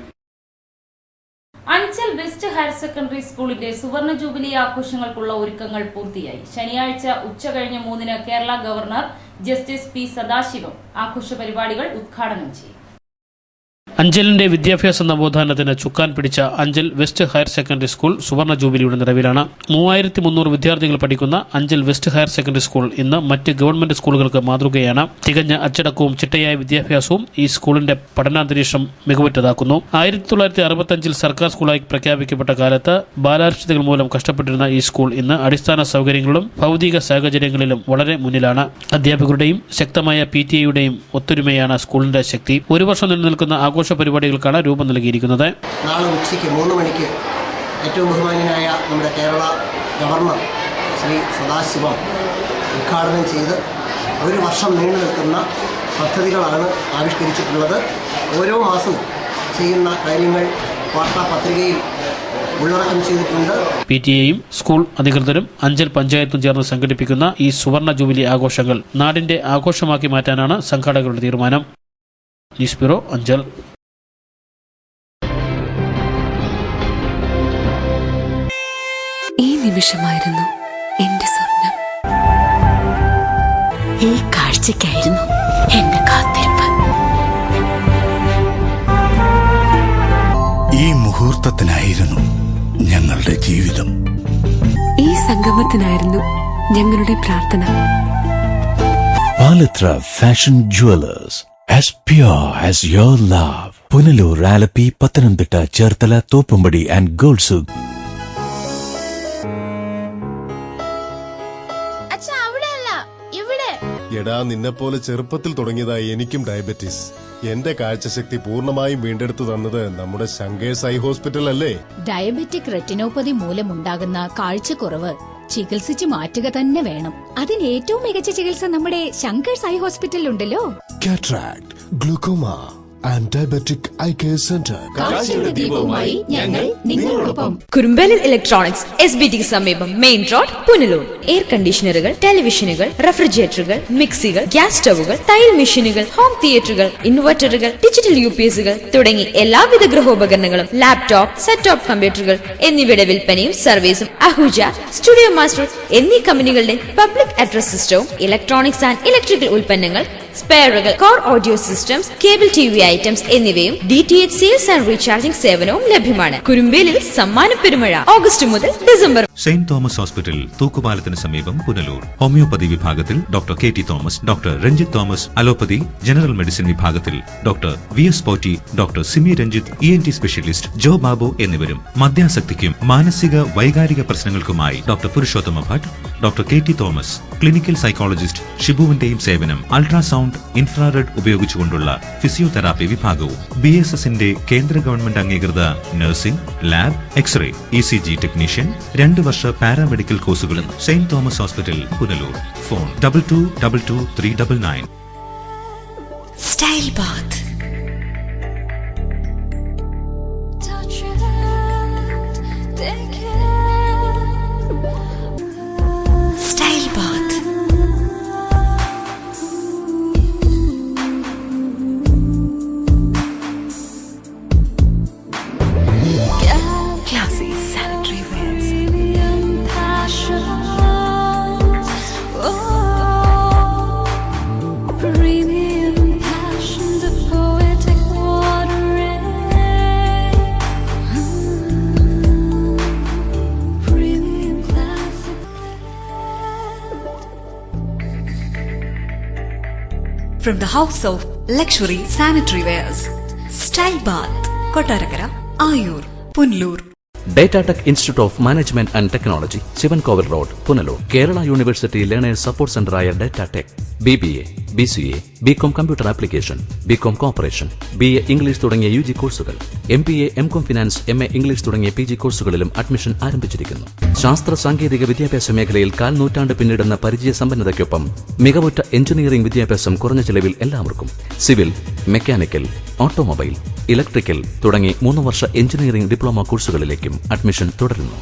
Anchal west higher secondary സ്കൂളിന്റെ സുവർണ ജൂബിലി ആഘോഷങ്ങൾക്കുള്ള ഒരുക്കങ്ങൾ പൂർത്തിയായി. ശനിയാഴ്ച ഉച്ചകഴിഞ്ഞ് 3 Kerala governor justice P Sadasivam ആഘോഷ പരിപാടികൾ ഉദ്ഘാടനം ചെയ്യും. അഞ്ചലിന്റെ വിദ്യാഭ്യാസ നവോത്ഥാനത്തിന് ചുക്കാൻ പിടിച്ച Anchal west higher secondary school സുവർണ ജൂബിലിയുടെ നിറവിലാണ്. 3300 വിദ്യാർത്ഥികൾ പഠിക്കുന്ന Anchal west higher secondary school ഇന്ന് മറ്റ് ഗവൺമെന്റ് സ്കൂളുകൾക്ക് മാതൃകയാണ്. തികഞ്ഞ അച്ചടക്കവും ചിട്ടയായ വിദ്യാഭ്യാസവും ഈ സ്കൂളിന്റെ പഠനാന്തരീക്ഷം മികവുറ്റതാക്കുന്നു. 1965 സർക്കാർ സ്കൂളായി പ്രഖ്യാപിക്കപ്പെട്ട കാലത്ത് ബാലാരിഷ്ടതകൾ മൂലം കഷ്ടപ്പെട്ടിരുന്ന ഈ സ്കൂൾ ഇന്ന് അടിസ്ഥാന സൗകര്യങ്ങളിലും ഭൗതിക സാഹചര്യങ്ങളിലും വളരെ മുന്നിലാണ്. അധ്യാപകരുടെയും ശക്തമായ PTA-യുടെയും ഒത്തൊരുമയാണ് സ്കൂളിന്റെ ശക്തി. ഒരു വർഷം നീണ്ടു നിൽക്കുന്ന ആഘോഷ പരിപാടികൾക്കാണ് രൂപം നൽകിയിരിക്കുന്നത്. നാളെ ഉച്ചയ്ക്ക് 3 മണിക്ക് ഏറ്റവും ബഹുമാന്യനായ നമ്മുടെ കേരള ഗവർണർ ശ്രീ സദാശിവം ഉദ്ഘാടനം ചെയ്ത് ഒരു വർഷം നീണ്ടു നിൽക്കുന്ന പദ്ധതികളാണ് ആവിഷ്കരിച്ചിട്ടുള്ളത്. ഓരോ മാസവും ചെയ്യുന്ന കാര്യങ്ങൾ വാർത്താപത്രികയിൽ ഉള്ളടക്കം ചെയ്തിട്ടുണ്ട്. PTA-യും സ്കൂൾ അധികൃതരും അഞ്ചൽ പഞ്ചായത്തും ചേർന്ന് സംഘടിപ്പിക്കുന്ന ഈ സുവർണ ജൂബിലി ആഘോഷങ്ങൾ നാടിന്റെ ആഘോഷമാക്കി മാറ്റാനാണ് സംഘാടകരുടെ തീരുമാനം. News bureau, Anchal. ഈ നിമിഷമായിരുന്നു എന്റെ സ്വപ്നം. ഈ കാഴ്ചയ്ക്കായിരുന്നു എന്റെ കാത്തിരിപ്പ്. ഈ മുഹൂർത്തത്തിനായിരുന്നു ഞങ്ങളുടെ ജീവിതം. ഈ സംഗമത്തിനായിരുന്നു ഞങ്ങളുടെ പ്രാർത്ഥന. Palathra fashion jewellers, as pure as your love. Punalur, Alleppey, Pathanamthitta, Cherthala, Thoppumpady and ഗോൾസുക്. എടാ, നിന്നെപ്പോലെ ചെറുപ്പത്തിൽ തുടങ്ങിയതായി എനിക്കും ഡയബറ്റീസ്. എന്റെ കാഴ്ചശക്തി പൂർണ്ണമായും വീണ്ടെടുത്തു തന്നത് നമ്മുടെ ശങ്കേഴ്സ് ഐ ഹോസ്പിറ്റൽ അല്ലേ? ഡയബറ്റിക് റെറ്റിനോപ്പതി മൂലമുണ്ടാകുന്ന കാഴ്ചക്കുറവ് ചികിത്സിച്ച് മാറ്റുക തന്നെ വേണം. അതിന് ഏറ്റവും മികച്ച ചികിത്സ നമ്മുടെ ശങ്കേഴ്സ് ഐ ഹോസ്പിറ്റലിലുണ്ടല്ലോ. Cataract, glaucoma, and diabetic eye care centre. കാഴ്ചയുടെ ദീപവുമായി ഞങ്ങൾ നിങ്ങളോടൊപ്പം. കുറുമ്പേലിൽ ഇലക്ട്രോണിക്സ് SBT സമീപം മെയിൻ റോഡ് പുനലൂർ. എയർ കണ്ടീഷണറുകൾ, ടെലിവിഷനുകൾ, റെഫ്രിജറേറ്ററുകൾ, മിക്സികൾ, ഗ്യാസ് സ്റ്റവുകൾ, തയ്യൽ മെഷീനുകൾ, ഹോം തിയേറ്ററുകൾ, ഇൻവെർട്ടറുകൾ, ഡിജിറ്റൽ UPSകൾ തുടങ്ങി എല്ലാവിധ ഗൃഹോപകരണങ്ങളും, ലാപ്ടോപ്പ്, സെറ്റ് ടോപ്പ് കമ്പ്യൂട്ടറുകൾ എന്നിവയുടെ വിൽപ്പനയും സർവീസും അഹൂജ, സ്റ്റുഡിയോ മാസ്റ്റർ എന്നീ കമ്പനികളുടെ പബ്ലിക് അഡ്രസ് സിസ്റ്റവും ഇലക്ട്രോണിക്സ് ആൻഡ് ഇലക്ട്രിക്കൽ ഉൽപ്പന്നങ്ങൾ, സ്പെയറുകൾ, core audio systems, cable TV items എന്നിവയും DTH സെയിൽസ് ആൻഡ് റീചാർജിംഗ് സേവനവും ലഭ്യമാണ്. കുറുമ്പേലിൽ സമ്മാന പെരുമഴ ഓഗസ്റ്റ് മുതൽ ഡിസംബർ. സെയിന്റ് തോമസ് ഹോസ്പിറ്റൽ തൂക്കുപാലത്തിന് സമീപം പുനലൂർ. ഹോമിയോപ്പതി വിഭാഗത്തിൽ doctor KT Thomas, doctor Ranjith Thomas. Allopathy general medicine വിഭാഗത്തിൽ doctor VS Potti, doctor Simi Ranjith, ENT specialist Jo Babu എന്നിവരും. മദ്യാസക്തിക്കും മാനസിക വൈകാരിക പ്രശ്നങ്ങൾക്കുമായി doctor Purushottama Bhat, doctor KT Thomas. Clinical psychologist ഷിബുവിന്റെയും സേവനം. അൾട്രാസൗണ്ട്, ഇൻഫ്രാറെഡ് ഉപയോഗിച്ചുകൊണ്ടുള്ള ഫിസിയോതെറാപ്പി വിഭാഗവും. BSSന്റെ കേന്ദ്ര ഗവൺമെന്റ് അംഗീകൃത nursing, lab, x-ray, ECG technician, 2 വർഷ പാരാമെഡിക്കൽ കോഴ്സുകളും. Saint Thomas hospital Punalur. Phone 2222 399. Style bath. Style bath. Classy sanitary wears. From the house of luxury sanitary wears, Style Bath, Kottarakara, Ayur, Punlur. Datatek Institute of Management and Technology, Sivankowil Road, Punalur. Kerala University Learners Support Center ആയ Datatek, BBA, BCA, BCom Computer Application, BCom Corporation, BA English തുടങ്ങിയ UG കോഴ്സുകൾ, MPA, MCom Finance, MA English തുടങ്ങിയ PG കോഴ്സുകളിലും admission ആരംഭിച്ചിരിക്കുന്നു. ശാസ്ത്ര സാങ്കേതിക വിദ്യാഭ്യാസ മേഖലയിൽ 4 നൂറ്റാണ്ട് പിന്നിടുന്ന പരിചയ സമ്പന്നതയ്ക്കൊപ്പം മികവുറ്റ എഞ്ചിനീയറിംഗ് വിദ്യാഭ്യാസം കുറഞ്ഞ ചെലവിൽ എല്ലാവർക്കും. സിവിൽ, മെക്കാനിക്കൽ, ഓട്ടോമൊബൈൽ, ഇലക്ട്രിക്കൽ തുടങ്ങി 3 വർഷ എഞ്ചിനീയറിംഗ് ഡിപ്ലോമ കോഴ്സുകളിലേക്കും അഡ്മിഷൻ തുടരുന്നു.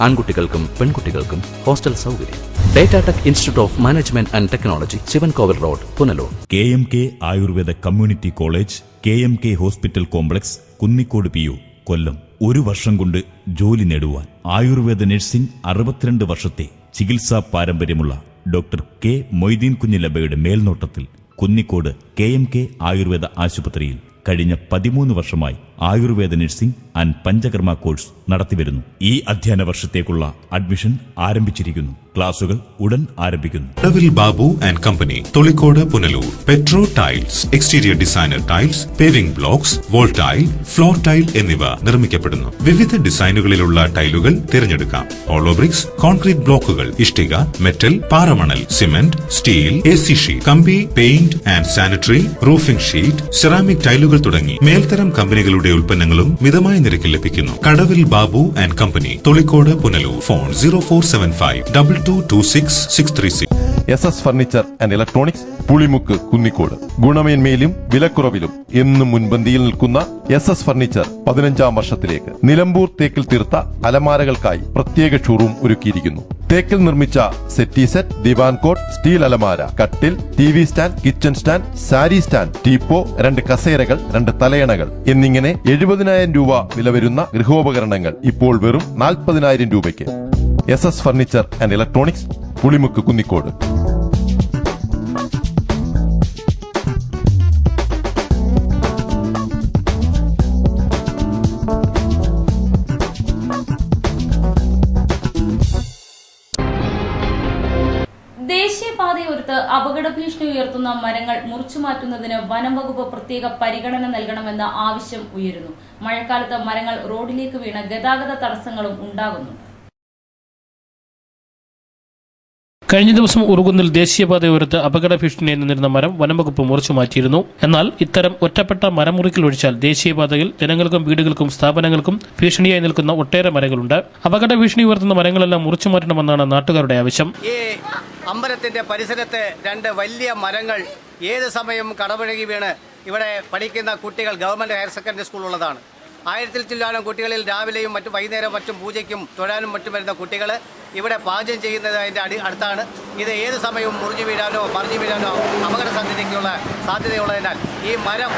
ആൺകുട്ടികൾക്കും പെൺകുട്ടികൾക്കും ഹോസ്റ്റൽ സൗകര്യം. Datatech institute of management and technology, Sivankovil road, Punalur. KMK Ayurveda community college, KMK hospital complex, Kunnicode PU, Kollam. 1 വർഷം കൊണ്ട് ജോലി നേടുവാൻ ആയുർവേദ നഴ്സിംഗ് 62 വർഷത്തെ ചികിത്സാ പാരമ്പര്യമുള്ള ഡോക്ടർ K മൊയ്തീൻ കുഞ്ഞ് ലബയുടെ മേൽനോട്ടത്തിൽ കുന്നിക്കോട് KMK ആയുർവേദ ആശുപത്രിയിൽ കഴിഞ്ഞ 13 വർഷമായി Ayurveda nursing and Panchakarma course നടത്തിവരുന്നു. ഈ അധ്യയന വർഷത്തേക്കുള്ള അഡ്മിഷൻ ആരംഭിച്ചിരിക്കുന്നു. ക്ലാസുകൾ ഉടൻ ആരംഭിക്കുന്നു. Kadavil Babu and company, Tholicode, Punalur. Petro tiles, exterior designer tiles, paving blocks, wall tile, floor tile എന്നിവ നിർമ്മിക്കപ്പെടുന്നു. വിവിധ ഡിസൈനുകളിലുള്ള ടൈലുകൾ തിരഞ്ഞെടുക്കാം. ഹോളോ ബ്രിക്സ്, കോൺക്രീറ്റ് ബ്ലോക്കുകൾ, ഇഷ്ടിക, മെറ്റൽ, പാറമണൽ, സിമന്റ്, സ്റ്റീൽ, AC ഷീറ്റ്, കമ്പി, paint and sanitary, roofing sheet, ceramic ടൈലുകൾ തുടങ്ങി മേൽത്തരം കമ്പനികളുടെ ഉൽപ്പന്നങ്ങളും മിതമായ നിരക്കിൽ ലഭിക്കുന്നു. Kadavil Babu and company, Tholicode, Punalur. Phone 0475 2226 636. SS furniture and electronics, Pulimukku, Kunnicode. ഗുണമേന്മയിലും വിലക്കുറവിലും എന്നും മുൻപന്തിയിൽ നിൽക്കുന്ന SS ഫർണിച്ചർ 15ാം വർഷത്തിലേക്ക്. നിലമ്പൂർ തേക്കിൽ തീർത്ത അലമാരകൾക്കായി പ്രത്യേക ഷോറൂം ഒരുക്കിയിരിക്കുന്നു. തേക്കിൽ നിർമ്മിച്ച സെറ്റി സെറ്റ്, ദിവാൻ കോട്ട്, സ്റ്റീൽ അലമാര, കട്ടിൽ, TV stand, kitchen stand, sari stand, teapoy, 2 കസേരകൾ, 2 തലയണകൾ എന്നിങ്ങനെ 70,000 രൂപ വില വരുന്ന ഗൃഹോപകരണങ്ങൾ ഇപ്പോൾ വെറും 40,000 രൂപയ്ക്ക്. SS furniture and electronics, Pulimukku, Kunnicode. ദേശീയപാതയോരത്ത് അപകട ഭീഷണി ഉയർത്തുന്ന മരങ്ങൾ മുറിച്ചുമാറ്റുന്നതിന് വനം വകുപ്പ് പ്രത്യേക പരിഗണന നൽകണമെന്ന ആവശ്യം ഉയരുന്നു. മഴക്കാലത്ത് മരങ്ങൾ റോഡിലേക്ക് വീണ് ഗതാഗത തടസ്സങ്ങളും ഉണ്ടാകുന്നുണ്ട്. കഴിഞ്ഞ ദിവസം ഉറുകുന്നിൽ ദേശീയപാതയോരത്ത് അപകട ഭീഷണിയെ നിന്നിരുന്ന മരം വനംവകുപ്പ് മുറിച്ചു മാറ്റിയിരുന്നു. എന്നാൽ ഇത്തരം ഒറ്റപ്പെട്ട മരമുറിക്കൽ ഒഴിച്ചാൽ ദേശീയപാതയിൽ ജനങ്ങൾക്കും വീടുകൾക്കും സ്ഥാപനങ്ങൾക്കും ഭീഷണിയായി നിൽക്കുന്ന ഒട്ടേറെ മരങ്ങളുണ്ട്. അപകട ഭീഷണി ഉയർത്തുന്ന മരങ്ങളെല്ലാം മുറിച്ചു മാറ്റണമെന്നാണ് നാട്ടുകാരുടെ ആവശ്യം. ഈ അമ്പലത്തിന്റെ പരിസരത്ത് 2 വലിയ മരങ്ങൾ ഏത് സമയം കടപുഴകി വീണ് ഇവിടെ പഠിക്കുന്ന കുട്ടികൾ ഗവൺമെൻറ് ഹയർ സെക്കൻഡറി സ്കൂളുള്ളതാണ്. 1000 ചില്ലാനം കുട്ടികളിൽ രാവിലെയും മറ്റും വൈകുന്നേരം മറ്റും പൂജയ്ക്കും തൊഴാനും മറ്റും വരുന്ന കുട്ടികൾ ഇവിടെ പാചകം ചെയ്യുന്നത് അതിൻ്റെ അടുത്താണ്. ഇത് ഏത് സമയവും മുറിഞ്ഞു വീഴാനോ മറിഞ്ഞു വീഴാനോ അപകട സാധ്യതയുള്ളതിനാൽ ഈ മരം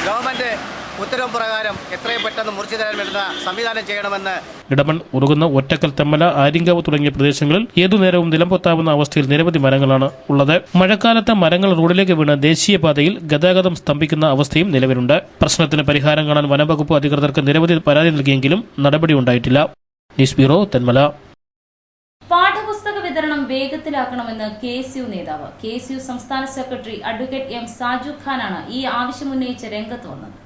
ഗവൺമെൻറ് ഉത്തരവ് പ്രകാരം എത്രയും പെട്ടെന്ന് മുറിച്ചു തരാൻ വേണ്ടുന്ന സംവിധാനം ചെയ്യണമെന്ന്. ഇടമൺ, ഉറുകുന്ന, ഒറ്റക്കൽ, തെമ്മല, ആര്യങ്കാവ് തുടങ്ങിയ പ്രദേശങ്ങളിൽ ഏതുനേരവും നിലംപൊത്താവുന്ന അവസ്ഥയിൽ നിരവധി മരങ്ങളാണ് ഉള്ളത്. മഴക്കാലത്ത് മരങ്ങൾ റോഡിലേക്ക് വീണ് ദേശീയപാതയിൽ ഗതാഗതം സ്തംഭിക്കുന്ന അവസ്ഥയും നിലവിലുണ്ട്. പ്രശ്നത്തിന് പരിഹാരം കാണാൻ വനംവകുപ്പ് അധികൃതർക്ക് നിരവധി പരാതി നൽകിയെങ്കിലും നടപടി ഉണ്ടായിട്ടില്ല. News bureau, Thenmala. പാഠപുസ്തക വിതരണം വേഗത്തിലാക്കണമെന്ന് KSU നേതാവ്. KSU സംസ്ഥാന സെക്രട്ടറി അഡ്വക്കേറ്റ് M. സാജു ഖാനാണ് ഈ ആവശ്യമുന്നയിച്ച് രംഗത്ത് വന്നത്.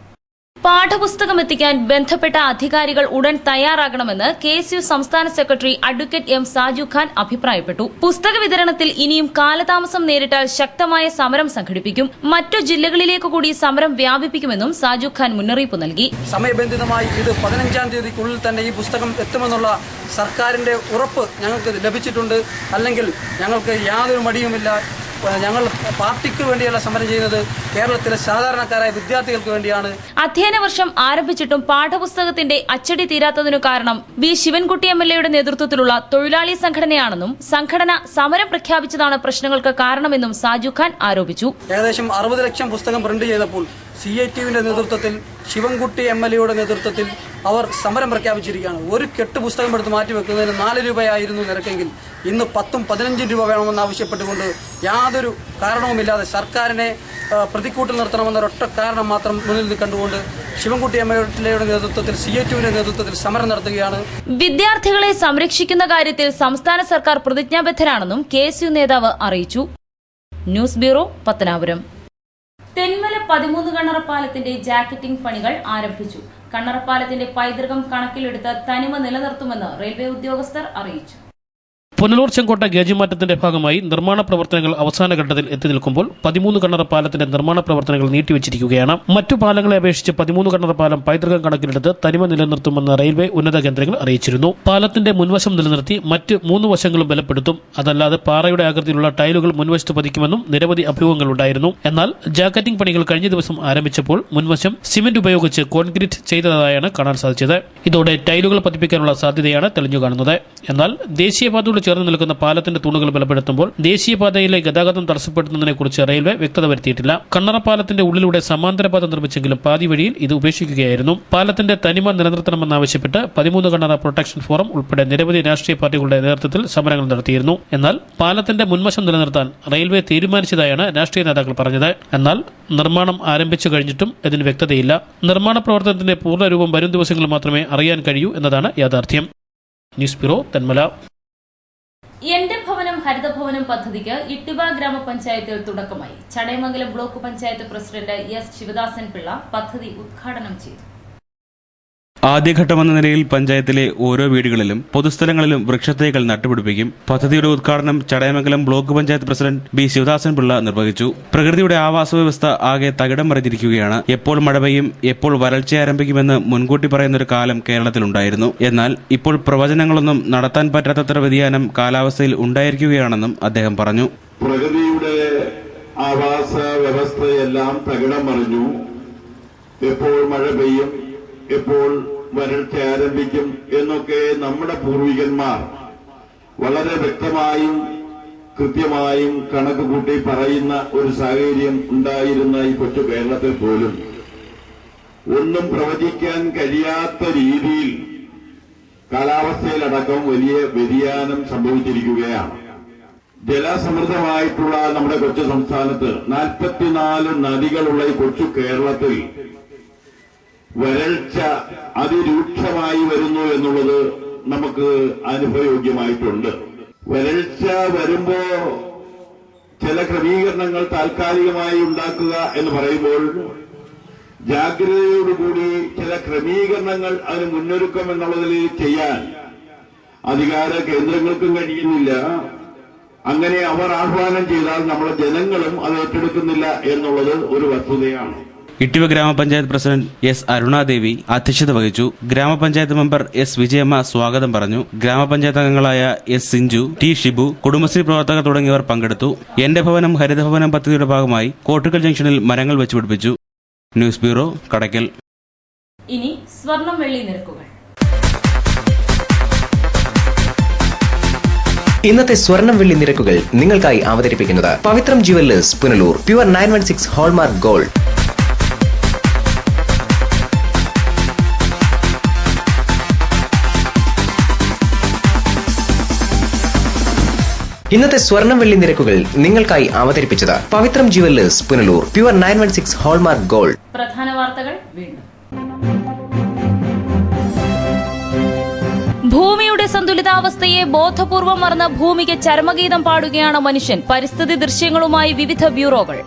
പാഠപുസ്തകം എത്തിക്കാൻ ബന്ധപ്പെട്ട അധികാരികൾ ഉടൻ തയ്യാറാകണമെന്ന് KSU സംസ്ഥാന secretary advocate M. Saju Khan അഭിപ്രായപ്പെട്ടു. പുസ്തക വിതരണത്തിൽ ഇനിയും കാലതാമസം നേരിട്ടാൽ ശക്തമായ സമരം സംഘടിപ്പിക്കും. മറ്റു ജില്ലകളിലേക്ക് കൂടി സമരം വ്യാപിപ്പിക്കുമെന്നും സാജു ഖാൻ മുന്നറിയിപ്പ് നൽകി. സമയബന്ധിതമായി ഇത് 15-ാം തീയതിക്കുള്ളിൽ തന്നെ ഈ പുസ്തകം എത്തുമെന്നുള്ള സർക്കാരിന്റെ ഉറപ്പ് ഞങ്ങൾക്ക് ലഭിച്ചിട്ടുണ്ട്. അല്ലെങ്കിൽ ഞങ്ങൾക്ക് യാതൊരു മടിയുമില്ല. ഞങ്ങൾ പാർട്ടിക്ക് വേണ്ടിയല്ല സമരം ചെയ്യുന്നത്, കേരളത്തിലെ സാധാരണക്കാരായ വിദ്യാർത്ഥികൾക്ക് വേണ്ടിയാണ്. അധ്യയന വർഷം ആരംഭിച്ചിട്ടും പാഠപുസ്തകത്തിന്റെ അച്ചടി തീരാത്തതിനു കാരണം വി. ശിവൻകുട്ടി MLA നേതൃത്വത്തിലുള്ള തൊഴിലാളി സംഘടനയാണെന്നും സംഘടന സമരം പ്രഖ്യാപിച്ചതാണ് പ്രശ്നങ്ങൾക്ക് കാരണമെന്നും സാജു ഖാൻ ആരോപിച്ചു. ഏകദേശം 60 ലക്ഷം പുസ്തകം പ്രിന്റ് ചെയ്തപ്പോൾ CITUവിന്റെ നേതൃത്വത്തിൽ, ശിവൻകുട്ടി MLA നേതൃത്വത്തിൽ അവർ സമരം പ്രഖ്യാപിച്ചിരിക്കുകയാണ്. ഒരു കെട്ട് പുസ്തകം എടുത്ത് മാറ്റിവെക്കുന്നതിന് 4 രൂപയായിരുന്നു നിരക്കെങ്കിൽ ഇന്ന് 10-15 രൂപ വേണമെന്ന് ആവശ്യപ്പെട്ടുകൊണ്ട് യാതൊരു കാരണവുമില്ലാതെ സർക്കാരിനെ പ്രതിക്കൂട്ടിൽ നിർത്തണമെന്ന ഒരൊറ്റ കാരണം മാത്രം മുന്നിൽ കണ്ടുകൊണ്ട് ശിവൻകുട്ടി MLA നേതൃത്വത്തിൽ, CITUവിന്റെ നേതൃത്വത്തിൽ സമരം നടത്തുകയാണ്. വിദ്യാർത്ഥികളെ സംരക്ഷിക്കുന്ന കാര്യത്തിൽ സംസ്ഥാന സർക്കാർ പ്രതിജ്ഞാബദ്ധരാണെന്നും KSU നേതാവ് അറിയിച്ചു. News bureau, Pathanapuram. തെന്മല 13 കണ്ണറപ്പാലത്തിന്റെ ജാക്കറ്റിംഗ് പണികൾ ആരംഭിച്ചു. കണ്ണറപ്പാലത്തിന്റെ പൈതൃകം കണക്കിലെടുത്ത് തനിമ നിലനിർത്തുമെന്ന് റെയിൽവേ ഉദ്യോഗസ്ഥർ അറിയിച്ചു. പുനലൂർ ചെങ്കോട്ട ഗേജ് മാറ്റത്തിന്റെ ഭാഗമായി നിർമ്മാണ പ്രവർത്തനങ്ങൾ അവസാന ഘട്ടത്തിൽ എത്തി നിൽക്കുമ്പോൾ 13 കണ്ണറ പാലത്തിന്റെ നിർമ്മാണ പ്രവർത്തനങ്ങൾ നീട്ടിവച്ചിരിക്കുകയാണ്. മറ്റു പാലങ്ങളെ അപേക്ഷിച്ച് 13 കണ്ണറ പാലം പൈതൃകം കണക്കിലെടുത്ത് തനിമ നിലനിർത്തുമെന്ന് റെയിൽവേ ഉന്നത കേന്ദ്രങ്ങൾ അറിയിച്ചിരുന്നു. പാലത്തിന്റെ മുൻവശം നിലനിർത്തി മറ്റ് 3 വശങ്ങളും ബലപ്പെടുത്തും. അതല്ലാതെ പാറയുടെ ആകൃതിയിലുള്ള ടൈലുകൾ മുൻവശത്ത് പതിക്കുമെന്നും നിരവധി അഭ്യൂഹങ്ങളുണ്ടായിരുന്നു. എന്നാൽ ജാക്കറ്റിംഗ് പണികൾ കഴിഞ്ഞ ദിവസം ആരംഭിച്ചപ്പോൾ മുൻവശം സിമന്റ് ഉപയോഗിച്ച് കോൺക്രീറ്റ് ചെയ്തതായാണ് കാണാൻ സാധിച്ചത്. ഇതോടെ ടൈലുകൾ പതിപ്പിക്കാനുള്ള സാധ്യതയാണ് തെളിഞ്ഞു കാണുന്നത്. എന്നാൽ ദേശീയപാതയോട് ചേർന്ന് നിൽക്കുന്ന പാലത്തിന്റെ തൂണുകൾ ബലപ്പെടുത്തുമ്പോൾ ദേശീയപാതയിലെ ഗതാഗതം തടസ്സപ്പെടുത്തുന്നതിനെക്കുറിച്ച് റെയിൽവേ വ്യക്തത വരുത്തിയിട്ടില്ല. കണ്ണറ പാലത്തിന്റെ ഉള്ളിലൂടെ സമാന്തരപാത നിർമ്മിച്ചെങ്കിലും പാതി വഴിയിൽ ഇത് ഉപേക്ഷിക്കുകയായിരുന്നു. പാലത്തിന്റെ തനിമ നിലനിർത്തണമെന്നാവശ്യപ്പെട്ട് 13 കണ്ണറ പ്രൊട്ടക്ഷൻ ഫോറം ഉൾപ്പെടെ നിരവധി രാഷ്ട്രീയ പാർട്ടികളുടെ നേതൃത്വത്തിൽ സമരങ്ങൾ നടത്തിയിരുന്നു. എന്നാൽ പാലത്തിന്റെ മുൻവശം നിലനിർത്താൻ റെയിൽവേ തീരുമാനിച്ചതായാണ് രാഷ്ട്രീയ നേതാക്കൾ പറഞ്ഞത്. എന്നാൽ നിർമ്മാണം ആരംഭിച്ചു കഴിഞ്ഞിട്ടും ഇതിന് വ്യക്തതയില്ല. നിർമ്മാണ പ്രവർത്തനത്തിന്റെ പൂർണ്ണരൂപം വരും ദിവസങ്ങളിൽ മാത്രമേ അറിയാൻ കഴിയൂ എന്നതാണ് യാഥാർത്ഥ്യം. News bureau, Thenmala. എന്റെ ഭവനം ഹരിതഭവനം പദ്ധതിക്ക് ഇട്ടിവ ഗ്രാമപഞ്ചായത്തിൽ തുടക്കമായി. Chadayamangalam block panchayat president S. Sivadasan Pillai പദ്ധതി ഉദ്ഘാടനം ചെയ്തു. ആദ്യഘട്ടമെന്ന നിലയിൽ പഞ്ചായത്തിലെ ഓരോ വീടുകളിലും പൊതുസ്ഥലങ്ങളിലും വൃക്ഷത്തൈകൾ നട്ടുപിടിപ്പിക്കും. പദ്ധതിയുടെ ഉദ്ഘാടനം Chadayamangalam block panchayat president B. Sivadasan Pillai നിർവഹിച്ചു. പ്രകൃതിയുടെ ആവാസ വ്യവസ്ഥ ആകെ തകിടം മറിഞ്ഞിരിക്കുകയാണ്. എപ്പോൾ മഴ പെയ്യും, എപ്പോൾ വരൾച്ച ആരംഭിക്കുമെന്ന് മുൻകൂട്ടി പറയുന്നൊരു കാലം കേരളത്തിലുണ്ടായിരുന്നു. എന്നാൽ ഇപ്പോൾ പ്രവചനങ്ങളൊന്നും നടത്താൻ പറ്റാത്തത്ര വ്യതിയാനം കാലാവസ്ഥയിൽ ഉണ്ടായിരിക്കുകയാണെന്നും അദ്ദേഹം പറഞ്ഞു. പ്രകൃതിയുടെ ആവാസ വ്യവസ്ഥയെല്ലാം തകിടം മറിഞ്ഞു. എപ്പോൾ മഴ പെയ്യും, എപ്പോൾ വരൾച്ച ആരംഭിക്കും എന്നൊക്കെ നമ്മുടെ പൂർവികന്മാർ വളരെ വ്യക്തമായും കൃത്യമായും കണക്ക് കൂട്ടി പറയുന്ന ഒരു സാഹചര്യം ഉണ്ടായിരുന്ന ഈ കൊച്ചു കേരളത്തിൽ പോലും ഒന്നും പ്രവചിക്കാൻ കഴിയാത്ത രീതിയിൽ കാലാവസ്ഥയിലടക്കം വലിയ വ്യതിയാനം സംഭവിച്ചിരിക്കുകയാണ്. ജലസമൃദ്ധമായിട്ടുള്ള നമ്മുടെ കൊച്ചു സംസ്ഥാനത്ത് 44 നദികളുള്ള ഈ കൊച്ചു കേരളത്തിൽ വരൾച്ച അതിരൂക്ഷമായി വരുന്നു എന്നുള്ളത് നമുക്ക് അനുഭവയോഗ്യമായിട്ടുണ്ട്. വരൾച്ച വരുമ്പോ ചില ക്രമീകരണങ്ങൾ താൽക്കാലികമായി ഉണ്ടാക്കുക എന്ന് പറയുമ്പോൾ ജാഗ്രതയോടുകൂടി ചില ക്രമീകരണങ്ങൾ അതിന് മുന്നൊരുക്കം എന്നുള്ളതിൽ ചെയ്യാൻ അധികാര കേന്ദ്രങ്ങൾക്കും കഴിയുന്നില്ല. അങ്ങനെ അവർ ആഹ്വാനം ചെയ്താൽ നമ്മുടെ ജനങ്ങളും അത് ഏറ്റെടുക്കുന്നില്ല എന്നുള്ളത് ഒരു വസ്തുതയാണ്. ഇട്ടിവ ഗ്രാമപഞ്ചായത്ത് പ്രസിഡന്റ് S. അരുണാദേവി അധ്യക്ഷത വഹിച്ചു. ഗ്രാമപഞ്ചായത്ത് മെമ്പർ S. വിജയമ്മ സ്വാഗതം പറഞ്ഞു. ഗ്രാമപഞ്ചായത്ത് അംഗങ്ങളായ S. സിഞ്ചു, T. ഷിബു, കുടുംബശ്രീ പ്രവർത്തകർ തുടങ്ങിയവർ പങ്കെടുത്തു. എന്റെ ഭവനം ഹരിതഭവനം പദ്ധതിയുടെ ഭാഗമായി കോട്ടുകൽ ജംഗ്ഷനിൽ മരങ്ങൾ വെച്ചുപിടിപ്പിച്ചു. News bureau, Kadakkal. ഇനി സ്വർണം വെള്ളി നിരക്കുകൾ. ഇന്നത്തെ സ്വർണം വെള്ളി നിരക്കുകൾ നിങ്ങൾക്കായി അവതരിപ്പിക്കുന്നത് Pavithram jewellers Punalur. Pure 916 hallmark gold. ഇന്നത്തെ സ്വർണം വെള്ളി നിരക്കുകൾ നിങ്ങൾക്കായി അവതരിപ്പിച്ചത് Pavithram jewellers Punalur. Pure 916 hallmark gold. പ്രധാന വാർത്തകൾ വീണ്ടും. ഭൂമിയുടെ സന്തുലിതാവസ്ഥയെ ബോധപൂർവം മറന്ന് ഭൂമിക്ക് ചരമഗീതം പാടുകയാണ് മനുഷ്യൻ. പരിസ്ഥിതി ദൃശ്യങ്ങളുമായി വിവിധ ബ്യൂറോകൾ.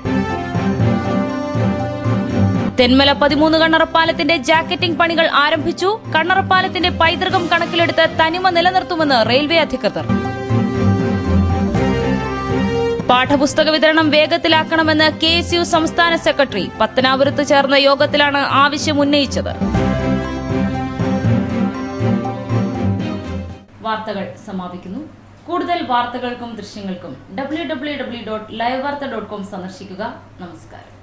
തെന്മല 13 കണ്ണറപ്പാലത്തിന്റെ ജാക്കറ്റിംഗ് പണികൾ ആരംഭിച്ചു. കണ്ണറപ്പാലത്തിന്റെ പൈതൃകം കണക്കിലെടുത്ത് തനിമ നിലനിർത്തുമെന്ന് റെയിൽവേ അധികൃതർ. പാഠപുസ്തക വിതരണം വേഗത്തിലാക്കണമെന്ന് KSU സംസ്ഥാന സെക്രട്ടറി. പത്തനാപുരത്ത് ചേർന്ന യോഗത്തിലാണ് ആവശ്യം ഉന്നയിച്ചത്. വാർത്തകൾ സമാപിക്കുന്നു. കൂടുതൽ വാർത്തകൾക്കും ദൃശ്യങ്ങൾക്കും www.livevarta.com സന്ദർശിക്കുക. നമസ്കാരം.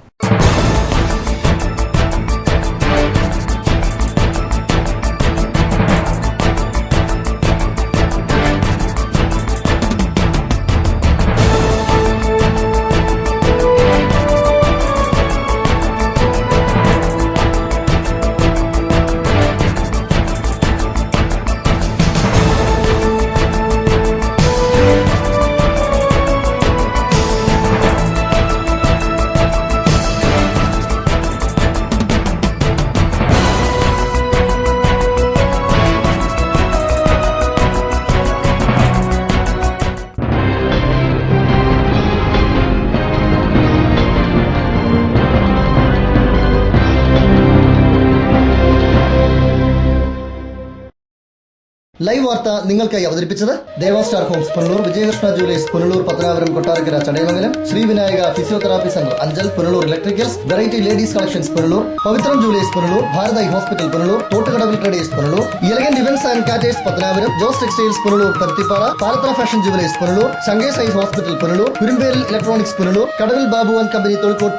ലൈവ് വാർത്ത നിങ്ങൾക്കായി അവതരിപ്പിച്ചത് Deva star homes Punalur, Vijayakrishna jewellers Punalur, Pathanapuram, Kottarakkara, Chadayamangalam, Shri Vinayaka physiotherapy centre Anchal Punalur, electricals, variety ladies collections Punalur, Pavithram jewellers Punalur, Bharathayi hospital Punalur, Thottukadavil traders Punalur, elegant events and caterers Pathanapuram, Jose textiles Punalur, Paruthippara, Palathara fashion jewellers Punalur, Shankesh eye hospital Punalur, Kurumbelil electronics Punalur, Kadavil Babu and company തൊഴിൽക്കോട്